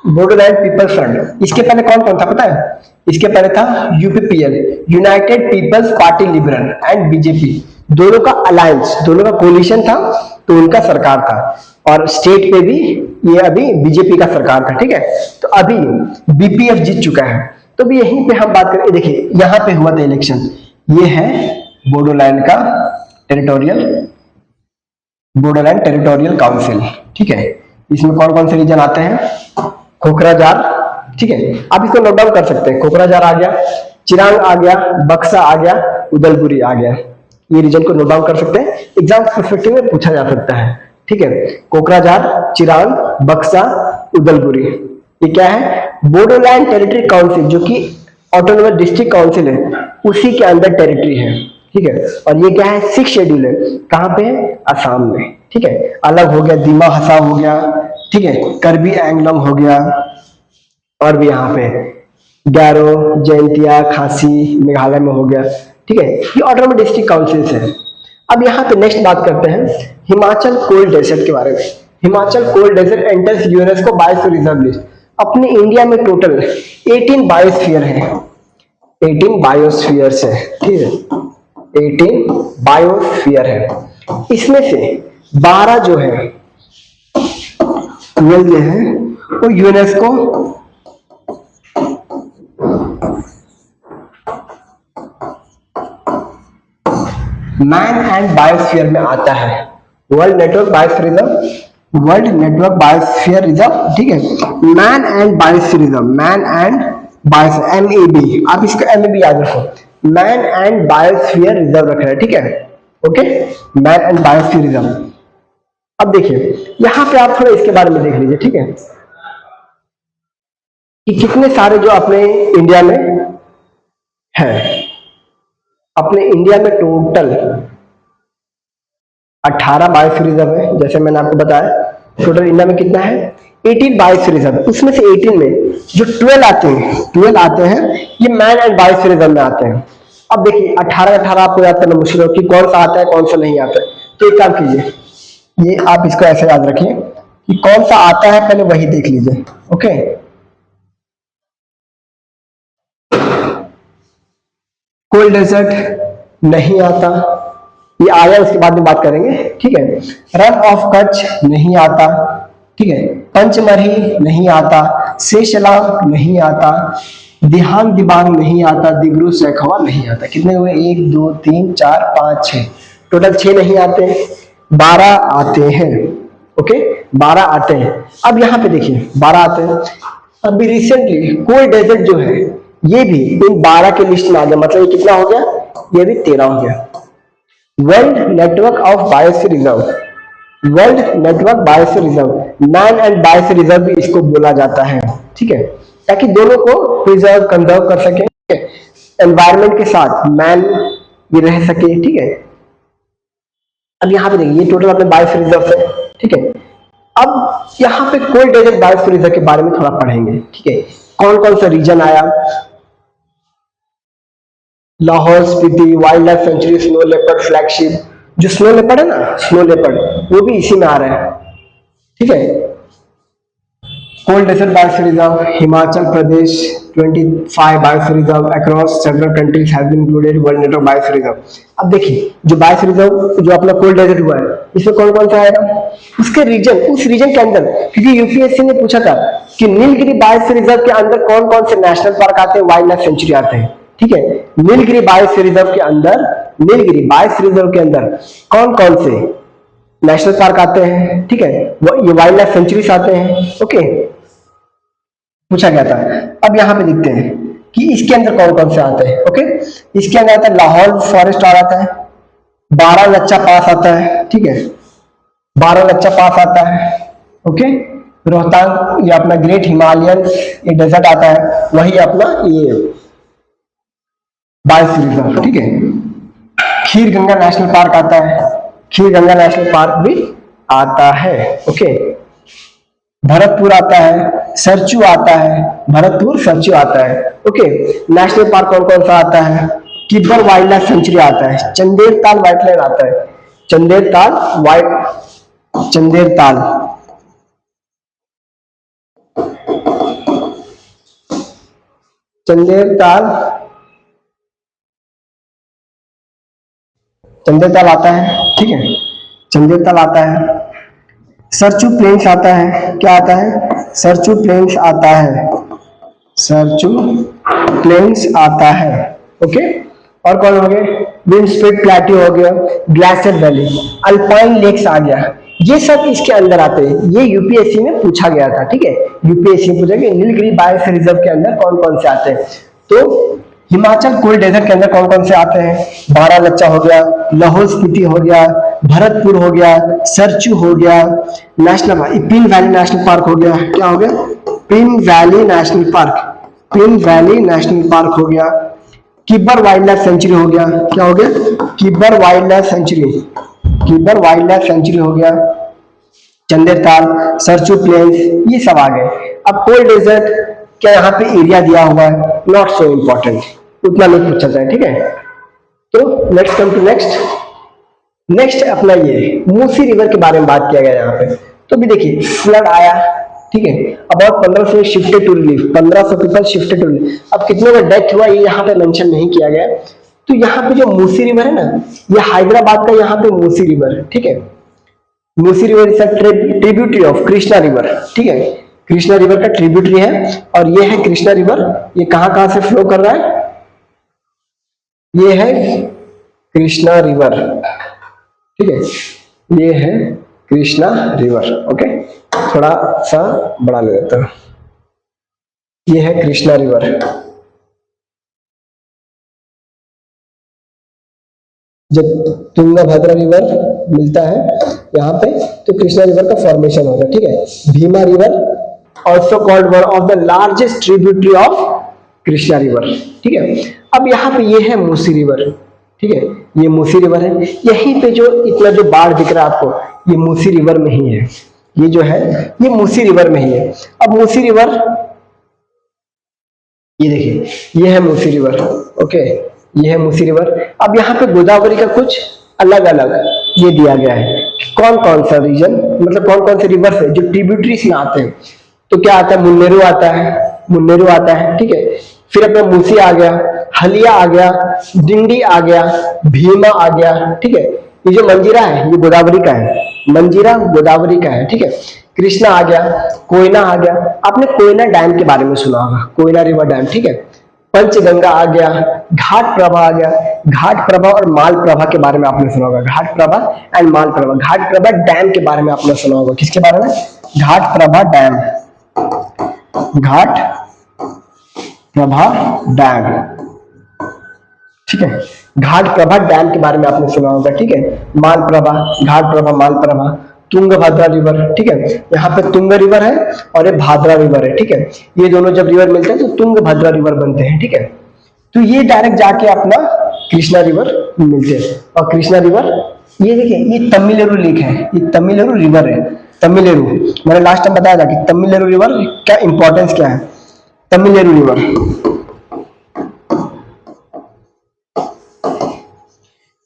बोडोलैंड पीपल्स फ्रंट। इसके पहले कौन कौन था पता है, इसके पहले था UPPL, United People's Party Liberal, and BJP, दोनों का अलायंस, दोनों का कोलिशन था, तो उनका सरकार था। और स्टेट पे भी ये अभी बीजेपी का सरकार था, ठीक है। तो अभी बीपीएफ जीत चुका है। तो भी यहीं पे हम बात करें, देखिए यहाँ पे हुआ था इलेक्शन, ये है बोडोलैंड का बोडोलैंड टेरिटोरियल काउंसिल, ठीक है। इसमें कौन कौन से रीजन आते हैं, कोकराझार, ठीक है, आप इसको नोट डाउन कर सकते हैं, कोकराझार आ गया, चिरांग आ गया, बक्सा आ गया, उदलगुरी आ गया, ये रीजन को नोट डाउन कर सकते हैं, एग्जाम पर्सपेक्टिव में पूछा जा सकता है, ठीक है। कोकराझार, चिरांग, बक्सा, उदलगुरी, ये क्या है, बोडोलैंड टेरिटरी काउंसिल, जो कि ऑटोनोमस डिस्ट्रिक्ट काउंसिल है, उसी के अंदर टेरिटरी है, ठीक है। और ये क्या है, 6 शेड्यूल है, कहां पे है, असम में, ठीक है। अलग हो गया, दिमा हसा हो गया, ठीक है, करबी एंगलम हो गया, और भी यहाँ पे गैरो, जयंतिया, खासी मेघालय में हो गया, ठीक है। ये ऑटोनॉमस डिस्ट्रिक्ट काउंसिल्स है। अब यहाँ पे नेक्स्ट बात करते हैं हिमाचल कोल्ड डेजर्ट के बारे में। Himachal cold desert enters UNESCO biosphere reserve list. अपने इंडिया में टोटल 18 बायोस्फीयर है, 18 बायोस्फीयर्स है, ठीक है, 18 बायोस्फीयर है। इसमें से 12 जो है, 12 जो है वो यूनेस्को मैन एंड बायोस्फीयर में आता है। World network biosphere reserve, world network biosphere reserve, ठीक है। Man and biosphere reserve, man and biosphere, MAB, आप इसको MAB याद रखो, मैन एंड बायोस्फीयर रिजर्व रख रहे हैं, ठीक है, okay, man and biosphere reserve. अब देखिए यहां पे आप थोड़ा इसके बारे में देख लीजिए, ठीक है, कि कितने सारे जो अपने इंडिया में है। अपने इंडिया में टोटल 18 बायोस्फीयर रिजर्व है, जैसे मैंने आपको बताया। टोटल इंडिया में कितना है, 18 बायोस्फीयर रिजर्व। उसमें से 18 में जो 12 आते हैं, 12 आते हैं ये मैन एंड बायोस्फीयर रिजर्व में आते हैं। अब देखिए 18 आपको याद करना मुश्किल हो कि कौन सा आता है कौन सा नहीं आता है, तो एक काम कीजिए, ये आप इसको ऐसे याद रखिए कि कौन सा आता है पहले वही देख लीजिए, ओके। कोल्ड डेजर्ट नहीं आता, ये आया उसके बाद में बात करेंगे, ठीक है। रन ऑफ कच्छ नहीं आता, ठीक है। पंचमढ़ी नहीं आता, शेषलांग नहीं आता, दिहांग दिबांग नहीं आता, दिब्रू सैखवा नहीं आता। कितने हुए, 1 2 3 4 5 6, टोटल 6 नहीं आते, 12 आते हैं, ओके, 12 आते हैं। अब यहाँ पे देखिए 12 आते हैं। अभी रिसेंटली कोल्ड डेजर्ट जो है ये भी इन 12 के लिस्ट में आ गया, मतलब ये कितना हो गया, ये भी 13 हो गया। World network of biosphere reserve, world network biosphere reserve, man and biosphere reserve भी इसको बोला जाता है, ठीक है, ताकि दोनों को प्रिजर्व कंजर्व कर सके, एनवायरमेंट के साथ मैन भी रह सके, ठीक है। अब यहाँ पे देखिए ये टोटल अपने बायोस्फीयर रिजर्व है, ठीक है। अब यहाँ पे कोल्ड डेजर्ट बायोस्फीयर रिजर्व के बारे में थोड़ा पढ़ेंगे, ठीक है। कौन कौन सा रीजन आया, Lahaul Spiti wild life sanctuary, snow leopard flagship, जो स्नो लेपर्ड है ना, स्नो लेपर्ड, वो भी इसी में आ रहा है, ठीक है। Cold desert biosphere reserve, Himachal Pradesh 25 biosphere reserve across several countries have been included world network biosphere reserve. अब देखिए जो बायोस्फीयर रिजर्व जो अपना कोल्ड डेजर्ट हुआ है, इसमें कौन कौन सा आएगा, उसके रीजन, उस रीजन के अंदर, क्योंकि यूपीएससी ने पूछा था कि नीलगिरी बायोस्फीयर रिजर्व के अंदर कौन कौन से नेशनल पार्क आते हैं, वाइल्ड लाइफ सेंचुरी आते हैं, ठीक है। नीलगिरी बायोस्फीयर रिजर्व के अंदर, नीलगिरी बायोस्फीयर रिजर्व के अंदर कौन कौन से नेशनल पार्क आते हैं, ठीक है, ये वाइल्ड लाइफ सेंचुरीज आते हैं, ओके, पूछा गया था। अब यहाँ पे देखते हैं कि इसके अंदर कौन कौन से आते हैं, ओके। इसके अंदर आता है लाहौल फॉरेस्ट आता है, 12 लच्चा पास आता है, ठीक है, 12 लच्चा पास आता है, ओके। रोहतांग ये अपना ग्रेट हिमालयन ये डेजर्ट आता है, वही अपना ये बायोस्फीयर रिजर्व, ठीक है। खीर गंगा नेशनल पार्क आता है, खीर गंगा नेशनल पार्क भी आता है, ओके। भरतपुर आता है, सरचू आता है, भरतपुर सरचू आता है, ओके। नेशनल पार्क कौन कौन सा आता है, किब्बर वाइल्ड लाइफ सेंचुरी आता है, चंदेर ताल वाइटलैंड आता है, चंदेर ताल चंदेर ताल, चंदेर ताल, चंदेर ताल आता है, ठीक है, चंदेर ताल आता है। सरचू प्लेन्स आता है, क्या आता है, सरचू प्लेन्स आता है, सरचू प्लेन्स आता है, ओके। और कौन हो गए, विंडस्प्रेड प्लेट्यू हो गया, ग्लेशियर वैली, अल्पाइन लेक्स आ गया, ये सब इसके अंदर आते हैं। ये यूपीएससी में पूछा गया था, ठीक है, यूपीएससी में पूछा कि नीलगिरी बायोस्फीयर रिजर्व के अंदर कौन कौन से आते हैं। तो हिमाचल कोल्ड डेजर्ट के अंदर कौन कौन से आते हैं, 12 लच्चा हो गया, लाहौल स्पीति हो गया, भरतपुर हो गया, सरचू हो गया, national pin valley national park हो गया, क्या हो गया, pin valley national park, pin valley national park हो गया, किब्बर वाइल्ड लाइफ सेंचुरी हो गया, क्या हो गया, Kibber wild life sanctuary, Kibber wild life sanctuary हो गया, चंदेर ताल, सरचू प्लेन्स, ये सब आ गए। अब कोल्ड डेजर्ट क्या यहाँ पे एरिया दिया हुआ है, नॉट सो इम्पोर्टेंट, उतना नहीं पूछा जाए, ठीक है। तो लेट्स कम टू नेक्स्ट अपना ये मूसी रिवर के बारे में बात किया गया यहाँ पे। तो भी देखिए फ्लड आया, ठीक है, about 1500 shifted to relief, 1500 people shifted to relief. अब कितनों का डेथ हुआ ये यहाँ पे मेंशन नहीं किया गया। तो यहाँ पे जो मूसी रिवर है ना, ये हैदराबाद का यहाँ पे मूसी रिवर है, ठीक है। Musi river is a tributary of Krishna river, ठीक है, कृष्णा रिवर का ट्रिब्यूटरी है। और ये है कृष्णा रिवर, ये कहाँ से फ्लो कर रहा है, ये है कृष्णा रिवर, ठीक है, ये है कृष्णा रिवर। ओके, थोड़ा सा बड़ा ले लेता हूं, ये है कृष्णा रिवर। जब तुंगभद्रा रिवर मिलता है यहाँ पे तो कृष्णा रिवर का फॉर्मेशन होगा, ठीक है। Bhima river also called one of the largest tributary of Krishna river, ठीक है। अब यहाँ पे ये है मूसी रिवर, ठीक है, ये मूसी रिवर है। यहीं पे जो इतना जो बाढ़ दिख रहा है आपको, ये मूसी रिवर में ही है, ये जो है ये मूसी रिवर में ही है। अब मूसी रिवर, ये देखिए ये है मूसी रिवर, ओके, ये है मूसी रिवर। अब यहाँ पे गोदावरी का कुछ अलग अलग ये दिया गया है, कौन कौन सा रीजन, मतलब कौन कौन से रिवर है जो ट्रिब्यूटरीज में आते हैं। तो क्या आता है, मुन्नेरू आता है, मुन्नेरू आता है, ठीक है। फिर अपना मूसी आ गया, हलिया आ गया, डिंडी आ गया, भीमा आ गया, ठीक है। ये जो मंजीरा है ये गोदावरी का है, मंजीरा गोदावरी का है, ठीक है। कृष्णा आ गया, कोयना आ गया, आपने कोयना डैम के बारे में सुना होगा, कोयना रिवर डैम, ठीक है। पंचगंगा आ गया, घाट प्रभा आ गया, घाट प्रभा और माल प्रभा के बारे में आपने सुना होगा, Ghataprabha and Malaprabha. Ghataprabha dam के बारे में आपने सुना होगा, किसके बारे में, Ghataprabha dam, Ghataprabha dam, ठीक है। घाट प्रभा डैम के बारे में आपने सुना होगा, ठीक है। माल प्रभा, घाट प्रभा, माल प्रभा, तुंगभद्रा रिवर, ठीक है। यहाँ पे तुंग रिवर है और ये भाद्रा रिवर है, ठीक है। ये दोनों जब रिवर मिलते हैं तो तुंगभद्रा रिवर बनते हैं, ठीक है। तो ये डायरेक्ट जाके अपना कृष्णा रिवर मिलते हैं। और कृष्णा रिवर ये देखिए ये तमिलेरु लेक है, ये तमिलेरु रिवर है, तमिलेरु। मैंने लास्ट टाइम बताया था कि तमिलेरु रिवर क्या इंपॉर्टेंस क्या है। तमिलेरु रिवर,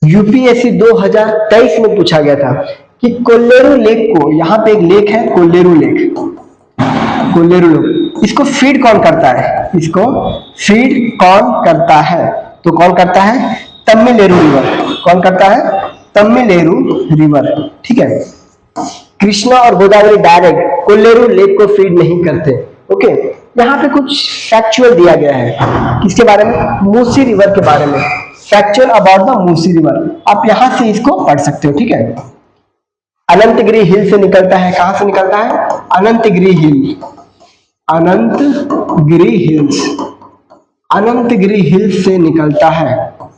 यूपीएससी 2023 में पूछा गया था कि कोल्लेरू लेक को, यहाँ पे एक लेक है कोल्लेरू लेक, कोल्लेरू लेक, इसको फीड कौन करता है, इसको फीड कौन करता है, तो कौन करता है, तमिलेरु रिवर। कौन करता है, तमिलेरु रिवर, ठीक है। कृष्णा और गोदावरी डायरेक्ट कोल्लेरू लेक को फीड नहीं करते, ओके। यहाँ पे कुछ फैक्चुअल दिया गया है, किसके बारे में, मूसी रिवर के बारे में, factual about the Musi river. आप यहां से इसको पढ़ सकते हो, ठीक है। अनंतगिरी हिल से निकलता है, कहां से निकलता है, अनंतगिरी हिल, अनंतगिरी हिल्स, अनंतगिरी हिल्स से निकलता है,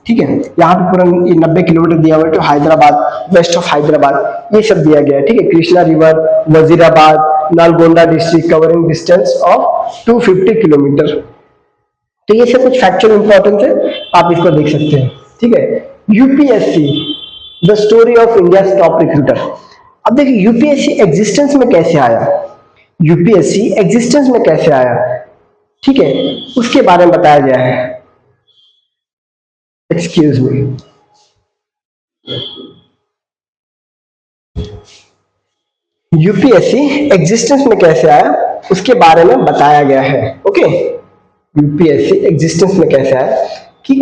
ठीक है। यहाँ पे पूरा 90 किलोमीटर दिया हुआ है, तो हैदराबाद, वेस्ट ऑफ हैदराबाद ये सब दिया गया है, ठीक है। Krishna river, Wazirabad, Nalgonda district, covering distance of 250 kilometre. तो ये सब कुछ फैक्चुअल इंपॉर्टेंस है, आप इसको देख सकते हैं, ठीक है। UPSC the story of India top recruiter. अब देखिए यूपीएससी एग्जिस्टेंस में कैसे आया, यूपीएससी एग्जिस्टेंस में कैसे आया, ठीक है, उसके बारे में बताया गया है। एक्सक्यूज मी, यूपीएससी एग्जिस्टेंस में कैसे आया उसके बारे में बताया गया है, ओके। यूपीएससी एग्जिस्टेंस में कैसे आया कि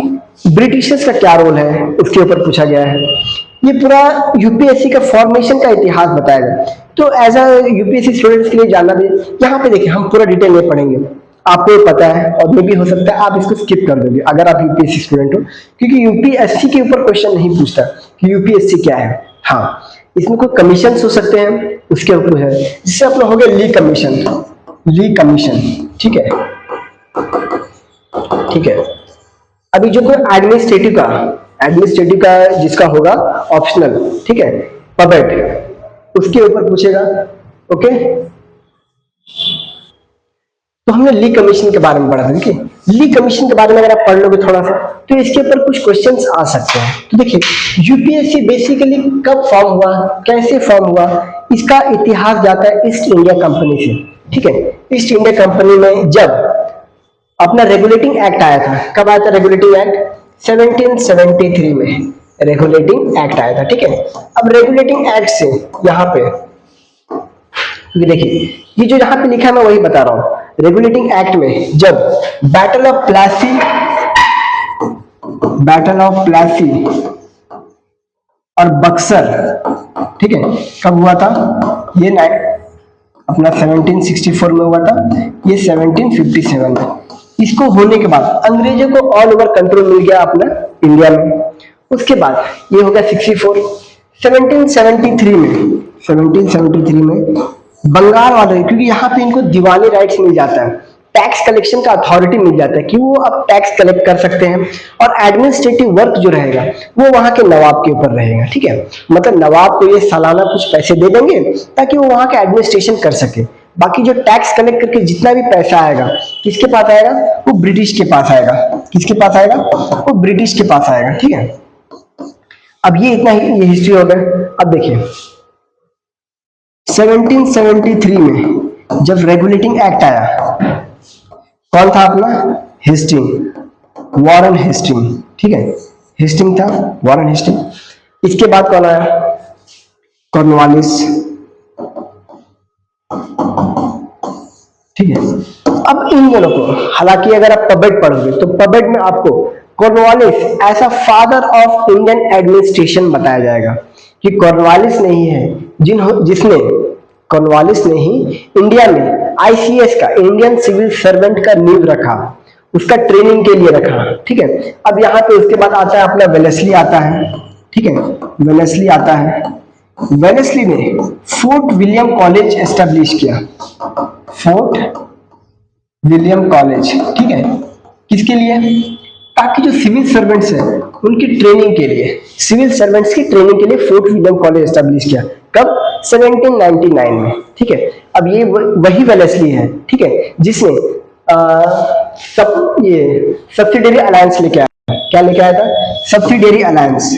ब्रिटिशर्स का क्या रोल है उसके ऊपर पूछा गया है। ये पूरा यूपीएससी का फॉर्मेशन का इतिहास बताया गया। तो एज अ यूपीएससी स्टूडेंट्स के लिए जानना भी, यहाँ पे देखिए हम पूरा डिटेल में पढ़ेंगे, आपको ये पता है और ये भी हो सकता है आप इसको स्किप कर दोगे अगर आप यूपीएससी स्टूडेंट हो, क्योंकि यूपीएससी के ऊपर क्वेश्चन नहीं पूछता कि यूपीएससी क्या है। हाँ, इसमें कोई कमीशन हो सकते हैं उसके ऊपर है, जिससे अपना हो गया ली कमीशन, ली कमीशन, ठीक है, ठीक है। अभी जो कोई एडमिनिस्ट्रेटिव का जिसका होगा ऑप्शनल, ठीक है, पबेट, उसके ऊपर पूछेगा, ओके। तो हमने ली कमीशन के बारे में पढ़ा था, देखिए ली कमीशन के बारे में अगर आप पढ़ लोगे थोड़ा सा तो इसके ऊपर कुछ क्वेश्चंस आ सकते हैं। तो देखिए यूपीएससी बेसिकली कब फॉर्म हुआ, कैसे फॉर्म हुआ, इसका इतिहास जाता है ईस्ट इंडिया कंपनी से, ठीक है। ईस्ट इंडिया कंपनी में जब अपना रेगुलेटिंग एक्ट आया था। कब आया था रेगुलेटिंग एक्ट? 1773 में रेगुलेटिंग एक्ट आया था, ठीक है। अब रेगुलेटिंग एक्ट से यहाँ पे ये देखिए, ये जो यहाँ पे लिखा है मैं वही बता रहा हूँ। रेगुलेटिंग एक्ट में जब बैटल ऑफ प्लासी और बक्सर, ठीक है, कब हुआ था? ये अपना 1764 में हुआ था, ये 1757 में। इसको होने के बाद अंग्रेजों को ऑल ओवर कंट्रोल मिल गया अपना इंडिया में। उसके बाद ये हो गया 64। 1773 में बंगाल वाले, क्योंकि यहाँ पे इनको दीवानी राइट्स मिल जाता है, टैक्स कलेक्शन का अथॉरिटी मिल जाता है कि वो अब टैक्स कलेक्ट कर सकते हैं, और एडमिनिस्ट्रेटिव वर्क जो रहेगा वो वहां के नवाब के ऊपर रहेगा, ठीक है। मतलब नवाब को ये सालाना कुछ पैसे दे देंगे ताकि वो वहां का एडमिनिस्ट्रेशन कर सके। बाकी जो टैक्स कलेक्ट करके जितना भी पैसा आएगा किसके पास आएगा? वो ब्रिटिश के पास आएगा। किसके पास आएगा? वो ब्रिटिश के पास आएगा, ठीक है। अब ये इतना ही, ये हिस्ट्री हो गया। अब देखिए 1773 में जब रेगुलेटिंग एक्ट आया, कौन था अपना? हेस्टिंग, वॉरेन हेस्टिंग, ठीक है, हेस्टिंग था, वॉरेन हेस्टिंग। इसके बाद कौन आया? कॉर्नवालिस, ठीक है। अब इन दोनों को, हालांकि अगर आप पबेट पढ़ोगे तो पबेट में आपको Cornwallis as a father of Indian administration बताया जाएगा कि कॉर्नवालिस नहीं है जिसने कॉर्नवालिस ने ही इंडिया में आईसीएस का, इंडियन सिविल सर्वेंट का नींव रखा, उसका ट्रेनिंग के लिए रखा, ठीक है। अब यहाँ पे उसके बाद आता है अपना वेलेस्ली आता है, ठीक है, वेलेस्ली आता है। वेलेस्ली ने फोर्ट विलियम कॉलेज एस्टेब्लिश किया, फोर्ट विलियम कॉलेज, ठीक है। किसके लिए? ताकि जो सिविल सर्वेंट्स हैं उनकी ट्रेनिंग के लिए, सिविल सर्वेंट्स की ट्रेनिंग के लिए फोर्ट विलियम कॉलेज एस्टेब्लिश किया। कब? 1799 में, ठीक है। अब ये वही वेलेस्ली है, ठीक है, जिसने ये सब्सिडियरी अलायंस लेके आया। क्या लेके आया था? Subsidiary alliance,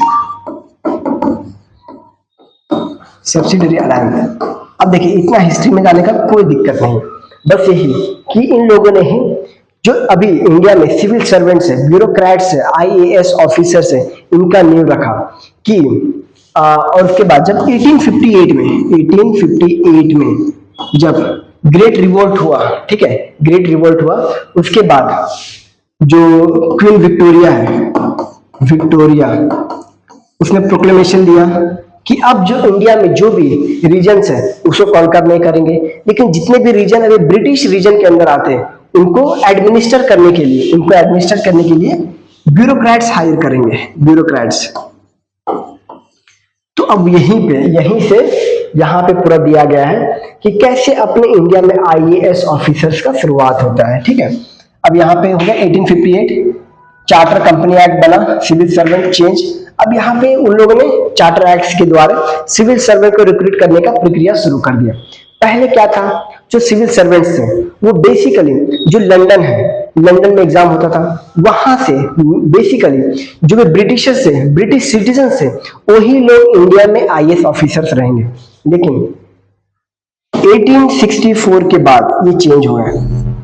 subsidiary alliance. अब देखिए इतना हिस्ट्री में जाने का कोई दिक्कत नहीं, बस यही कि इन लोगों ने ही जो अभी इंडिया में सिविल सर्वेंट्स है, ब्यूरोक्रेट्स है, आईएएस ऑफिसर्स है, इनका नींव रखा कि और उसके बाद जब 1858 में जब ग्रेट रिवोल्ट हुआ, ठीक है, ग्रेट रिवोल्ट हुआ, उसके बाद जो क्वीन विक्टोरिया है, विक्टोरिया, उसने प्रोक्लेमेशन दिया कि अब जो इंडिया में जो भी रीजन्स है उसको कॉन्कर नहीं करेंगे, लेकिन जितने भी रीजन अभी ब्रिटिश रीजन के अंदर आते हैं उनको एडमिनिस्टर करने के लिए ब्यूरोक्रेट्स हायर करेंगे, ब्यूरोक्रेट्स। तो अब यहीं से यहाँ पे पूरा दिया गया है कि कैसे अपने इंडिया में आईएएस ऑफिसर्स का शुरुआत होता है, ठीक है। अब यहाँ पे हो गया 1858 चार्टर कंपनी एक्ट बना, सिविल सर्वेंट चेंज। अब यहाँ पे उन लोगों ने चार्टर एक्ट के द्वारा सिविल सर्वेंट को रिक्रूट करने का प्रक्रिया शुरू कर दिया। पहले क्या था, जो सिविल सर्वेंट्स थे वो बेसिकली जो लंदन है, लंदन में एग्जाम होता था, वहां से बेसिकली जो भी ब्रिटिशर्स थे, ब्रिटिश सिटीजन थे, वही लोग इंडिया में आईएएस ऑफिसर्स रहेंगे। लेकिन 1864 के बाद ये चेंज हुआ है,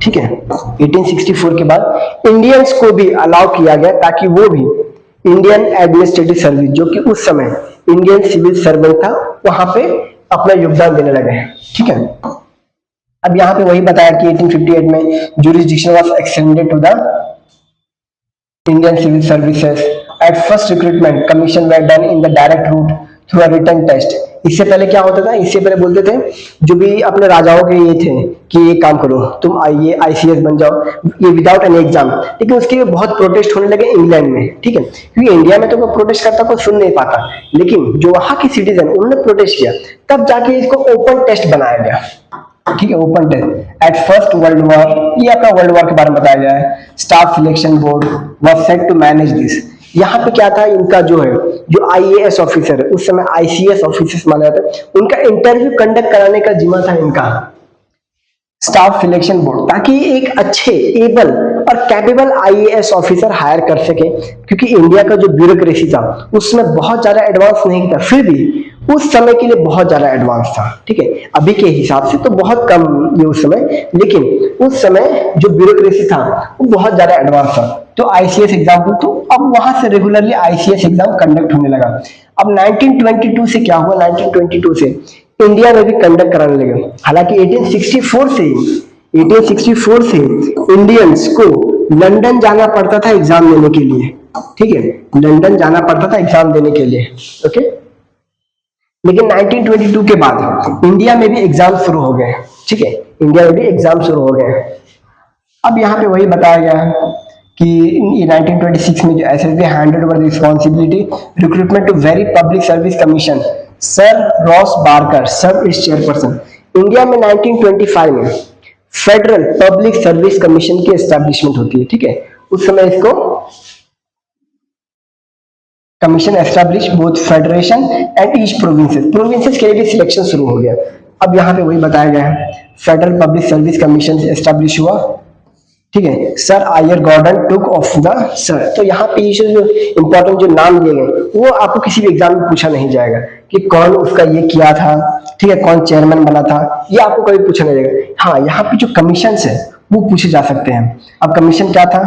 ठीक है। 1864 के बाद इंडियंस को भी अलाउ किया गया ताकि वो भी इंडियन एडमिनिस्ट्रेटिव सर्विस, जो कि उस समय इंडियन सिविल सर्वेंट था, वहां पे अपना योगदान देने लगे, ठीक है। अब यहाँ पे वही बताया कि 1858 में jurisdiction was extended to the Indian civil services. At first recruitment commission were done in the direct route through a written test. इससे पहले क्या होता था, इससे पहले बोलते थे जो भी अपने राजाओं के ये थे कि ये काम करो, तुम आइए आईसीएस बन जाओ, ये विदाउट एनी एग्जाम। लेकिन उसके लिए बहुत प्रोटेस्ट होने लगे इंग्लैंड में, ठीक है, क्योंकि इंडिया में तो कोई प्रोटेस्ट करता कोई सुन नहीं पाता, लेकिन जो वहां के सिटीजन उन्होंने प्रोटेस्ट किया, तब जाके इसको ओपन टेस्ट बनाया गया, ठीक है, open test. At first world war, ये अपना वर्ल्ड वॉर के बारे में बताया गया है। Staff selection board was set to manage this. यहाँ पे क्या था, इनका जो है जो आईएएस ऑफिसर है, उस समय आईसीएस ऑफिसर्स माना जाता है, उनका इंटरव्यू कंडक्ट कराने का जिम्मा था इनका, स्टाफ सिलेक्शन बोर्ड, ताकि एक अच्छे एबल और कैपेबल आईएएस ऑफिसर हायर कर सके, क्योंकि इंडिया का जो ब्यूरोक्रेसी था उसमें बहुत ज्यादा एडवांस नहीं था, फिर भी उस समय के लिए बहुत ज्यादा एडवांस था, ठीक है। अभी के हिसाब से तो बहुत कम ये उस समय, लेकिन उस समय जो ब्यूरोक्रेसी था वो बहुत ज्यादा एडवांस था। तो आईसीएस एग्जाम, तो अब वहां से रेगुलरली आईसीएस एग्जाम कंडक्ट होने लगा। अब 1922 से क्या हुआ, 1922 से इंडिया में भी कंडक्ट कराने लगे। हालांकि 1864 से इंडियंस को लंदन जाना पड़ता था एग्जाम देने के लिए, ठीक है, लंदन जाना पड़ता था एग्जाम देने के लिए, ओके। लेकिन 1922 के बाद इंडिया में भी एग्जाम शुरू हो गए, ठीक है, इंडिया में भी एग्जाम शुरू हो गए। अब यहाँ पे वही बताया गया है कि 1926 में जो SSB handed over the responsibility recruitment to very public service commission, sir Ross Barker serve is chairperson. India में 1925 में फेडरल पब्लिक सर्विस कमीशन की एस्टैब्लिशमेंट होती है, ठीक है। उस समय इसको commission establish both federation and each provinces के लिए भी सिलेक्शन शुरू हो गया। अब यहाँ पे वही बताया गया है, federal public service commission establish हुआ, ठीक है। Sir Eyre Gordon took of the sir. तो यहाँ पे ये जो इंपॉर्टेंट जो नाम दिए गए वो आपको किसी भी एग्जाम में पूछा नहीं जाएगा कि कौन उसका ये किया था, ठीक है, कौन चेयरमैन बना था, ये आपको कभी पूछा नहीं जाएगा। हाँ, यहाँ पे जो कमीशन है वो पूछे जा सकते हैं। अब कमीशन क्या था,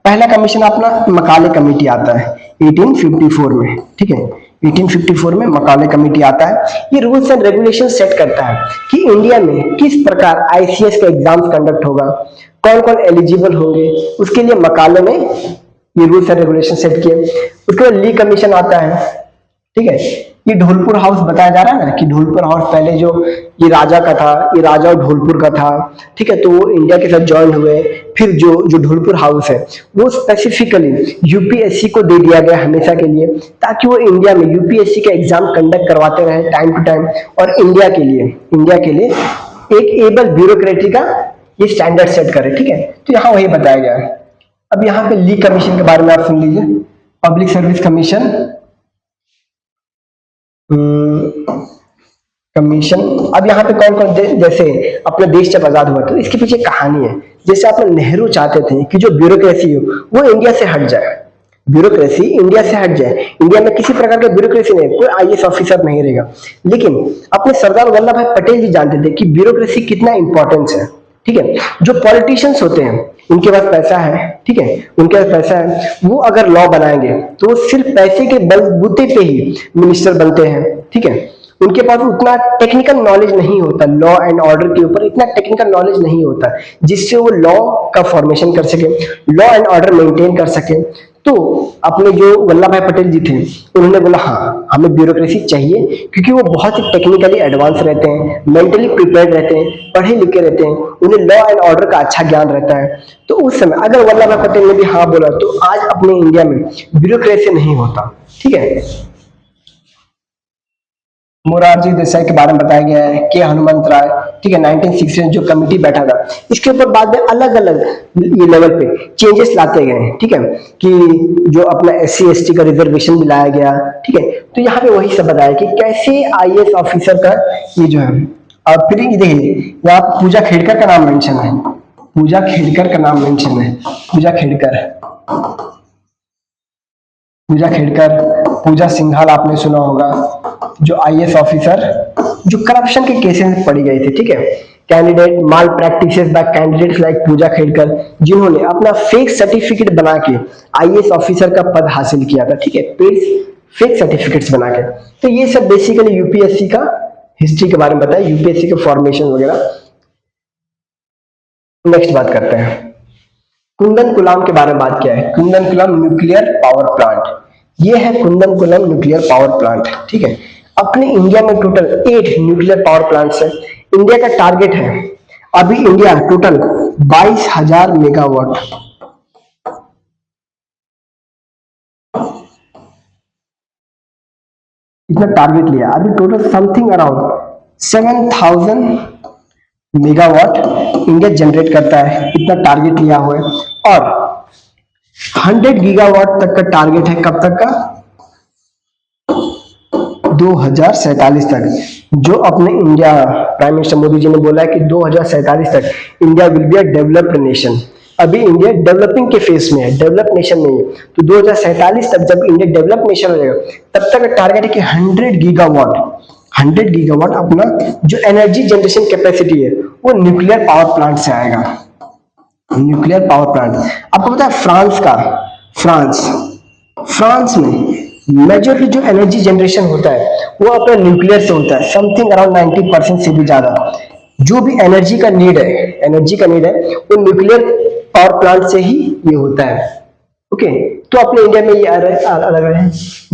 पहला कमीशन अपना मकाले कमेटी आता है 1854 में, ठीक है, 1854 में मकाले कमेटी आता है। ये रूल्स एंड रेगुलेशन सेट करता है कि इंडिया में किस प्रकार आईसीएस का एग्जाम कंडक्ट होगा, कौन कौन एलिजिबल होंगे, उसके लिए मकाले में ये रूल्स एंड रेगुलेशन सेट किए। उसके बाद ली कमीशन आता है, ठीक है। ये ढोलपुर हाउस बताया जा रहा है ना कि ढोलपुर हाउस पहले जो ये राजा का था, ये राजा और ढोलपुर का था, ठीक है, तो वो इंडिया के साथ ज्वाइन हुए। फिर जो ढोलपुर हाउस है वो स्पेसिफिकली यूपीएससी को दे दिया गया हमेशा के लिए, ताकि वो इंडिया में यूपीएससी का एग्जाम कंडक्ट करवाते रहे टाइम टू टाइम, और इंडिया के लिए एक एबल ब्यूरोक्रेटी का ये स्टैंडर्ड सेट करे, ठीक है। तो यहाँ वही बताया गया है। अब यहाँ पे ली कमीशन के बारे में आप सुन लीजिए, पब्लिक सर्विस कमीशन अब यहाँ पे कौन कौन, जैसे अपना देश जब आजाद हुआ तो इसके पीछे कहानी है। जैसे अपने नेहरू चाहते थे कि जो ब्यूरोक्रेसी हो वो इंडिया से हट जाए, ब्यूरोक्रेसी इंडिया से हट जाए, इंडिया में किसी प्रकार का ब्यूरोक्रेसी नहीं, कोई आईएएस ऑफिसर नहीं रहेगा। लेकिन अपने सरदार वल्लभ भाई पटेल जी जानते थे कि ब्यूरोक्रेसी कितना इंपॉर्टेंस है, ठीक है। जो पॉलिटिशियंस होते हैं उनके पास पैसा है, ठीक है, उनके पास पैसा है, वो अगर लॉ बनाएंगे तो वो सिर्फ पैसे के बलबूते पे ही मिनिस्टर बनते हैं, ठीक है। उनके पास उतना टेक्निकल नॉलेज नहीं होता, लॉ एंड ऑर्डर के ऊपर इतना टेक्निकल नॉलेज नहीं होता जिससे वो लॉ का फॉर्मेशन कर सके, लॉ एंड ऑर्डर मेंटेन कर सके। तो अपने जो वल्लभ भाई पटेल जी थे उन्होंने बोला हाँ हमें ब्यूरोक्रेसी चाहिए, क्योंकि वो बहुत ही टेक्निकली एडवांस रहते हैं, मेंटली प्रिपेयर्ड रहते हैं, पढ़े लिखे रहते हैं, उन्हें लॉ एंड ऑर्डर का अच्छा ज्ञान रहता है। तो उस समय अगर वल्लभ भाई पटेल ने भी हाँ बोला तो आज अपने इंडिया में ब्यूरोक्रेसी नहीं होता, ठीक है। मोरारजी देसाई के बारे में बताया गया है, के हनुमंत राय, ठीक है, 1960 जो कमिटी बैठा था, इसके ऊपर बाद में अलग अलग ये लेवल पे चेंजेस लाते गए, ठीक है, कि जो अपना SC ST का रिजर्वेशन भी लाया गया, ठीक है। तो यहाँ पे वही सब बताया कि कैसे आईएएस ऑफिसर का ये जो है। और फिर ये देखिए यहाँ पूजा खेड़कर का नाम मेंशन है, पूजा खेड़कर का नाम मेंशन है, पूजा खेड़कर, पूजा सिंघाल आपने सुना होगा, जो आईएएस ऑफिसर जो करप्शन के केसेस में पड़ी गई थी, ठीक है। Candidate malpractices by candidates like Puja Khedkar, जिन्होंने अपना फेक सर्टिफिकेट बना के आईएएस ऑफिसर का पद हासिल किया था, ठीक है, फेक सर्टिफिकेट्स बना के। तो ये सब बेसिकली यूपीएससी का हिस्ट्री के बारे में बताया, यूपीएससी के फॉर्मेशन वगैरह। नेक्स्ट बात करते हैं कुंदनकुलम के बारे में। बात किया है कुंदनकुलम न्यूक्लियर पावर प्लांट, ये है कुंदनकुलम न्यूक्लियर पावर प्लांट, ठीक है। अपने इंडिया में टोटल 8 न्यूक्लियर पावर प्लांट्स है। इंडिया का टारगेट है अभी इंडिया टोटल 22,000 मेगावाट, इतना टारगेट लिया। अभी total something around 7,000 megawatt India generate करता है, इतना टारगेट लिया हुआ है। और 100 गीगावाट तक का टारगेट है, कब तक का, 2047 तक, जो अपने India prime minister Modi ji ने बोला है कि 2047 तक India will be a developed nation. अभी इंडिया डेवलपिंग के फेस में है, डेवलप नेशन नहीं है। तो 2047 तक जब इंडिया डेवलप नेशन हो जाएगा तब तक टारगेट है कि 100 गीगावाट अपना जो एनर्जी जनरेशन कैपेसिटी है वो न्यूक्लियर पावर प्लांट से आएगा, न्यूक्लियर पावर प्लांट। आपको पता है फ्रांस में मेजरली जो एनर्जी जनरेशन होता है वो अपना न्यूक्लियर से होता है, समथिंग अराउंड 90% से भी ज्यादा। जो भी एनर्जी का नीड है वो न्यूक्लियर पावर प्लांट से ही ये होता है। ओके, तो अपने इंडिया में ये अलग है।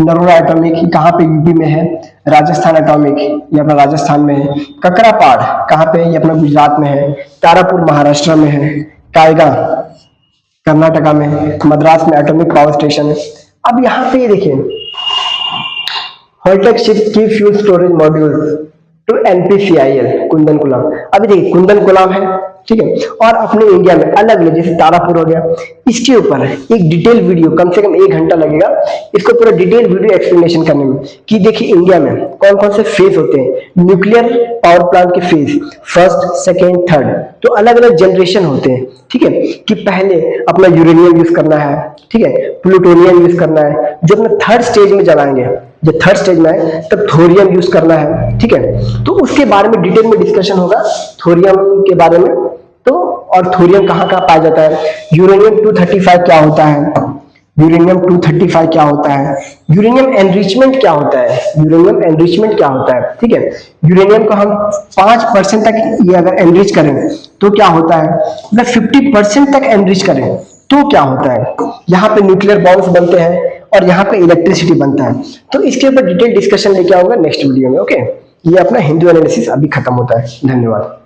नरोरा एटॉमिक कहाँ पे, यूपी में है। राजस्थान एटॉमिक ये अपना राजस्थान में है। ककरापाड़ कहाँ पे, ये अपना गुजरात में है। तारापुर महाराष्ट्र में है। कायगा कर्नाटका में है। मद्रास में एटॉमिक पावर स्टेशन है। अब यहाँ पे ये देखिए, होल्टेक शिप की fuel storage module to NPCIL कुंदनकुलाम। अभी देखिए कुंदनकुलाम है, ठीक है, और अपने इंडिया में अलग अलग जैसे तारापुर हो गया। इसके ऊपर एक डिटेल वीडियो कम से कम 1 घंटा लगेगा इसको पूरा डिटेल वीडियो एक्सप्लेनेशन करने में, कि देखिए इंडिया में कौन कौन से फेज होते हैं न्यूक्लियर पावर प्लांट के फेज, फर्स्ट, सेकेंड, थर्ड। तो अलग अलग जनरेशन होते हैं, ठीक है, कि पहले अपना यूरेनियम यूज करना है, ठीक है, प्लूटोनियम यूज करना है। जो अपना थर्ड स्टेज में जलाएंगे, जब थर्ड स्टेज में है तब थोरियम यूज करना है, ठीक है। तो उसके बारे में डिटेल में डिस्कशन होगा थोरियम के बारे में। तो और थोरियम कहाँ कहाँ पाया जाता है, यूरेनियम 235 क्या होता है, यूरेनियम 235 क्या होता है, यूरेनियम एनरिचमेंट क्या होता है, यूरेनियम एनरिचमेंट क्या होता है, ठीक है। यूरेनियम को हम 5% तक ये अगर एनरिच करें तो क्या होता है, मतलब 50% तक एनरिच करें तो क्या होता है। यहाँ पे न्यूक्लियर बॉम्ब्स बनते हैं और यहाँ पे इलेक्ट्रिसिटी बनता है। तो इसके ऊपर डिटेल डिस्कशन लेके आऊंगा नेक्स्ट वीडियो में। ओके, ये अपना हिंदू एनालिसिस अभी खत्म होता है। धन्यवाद।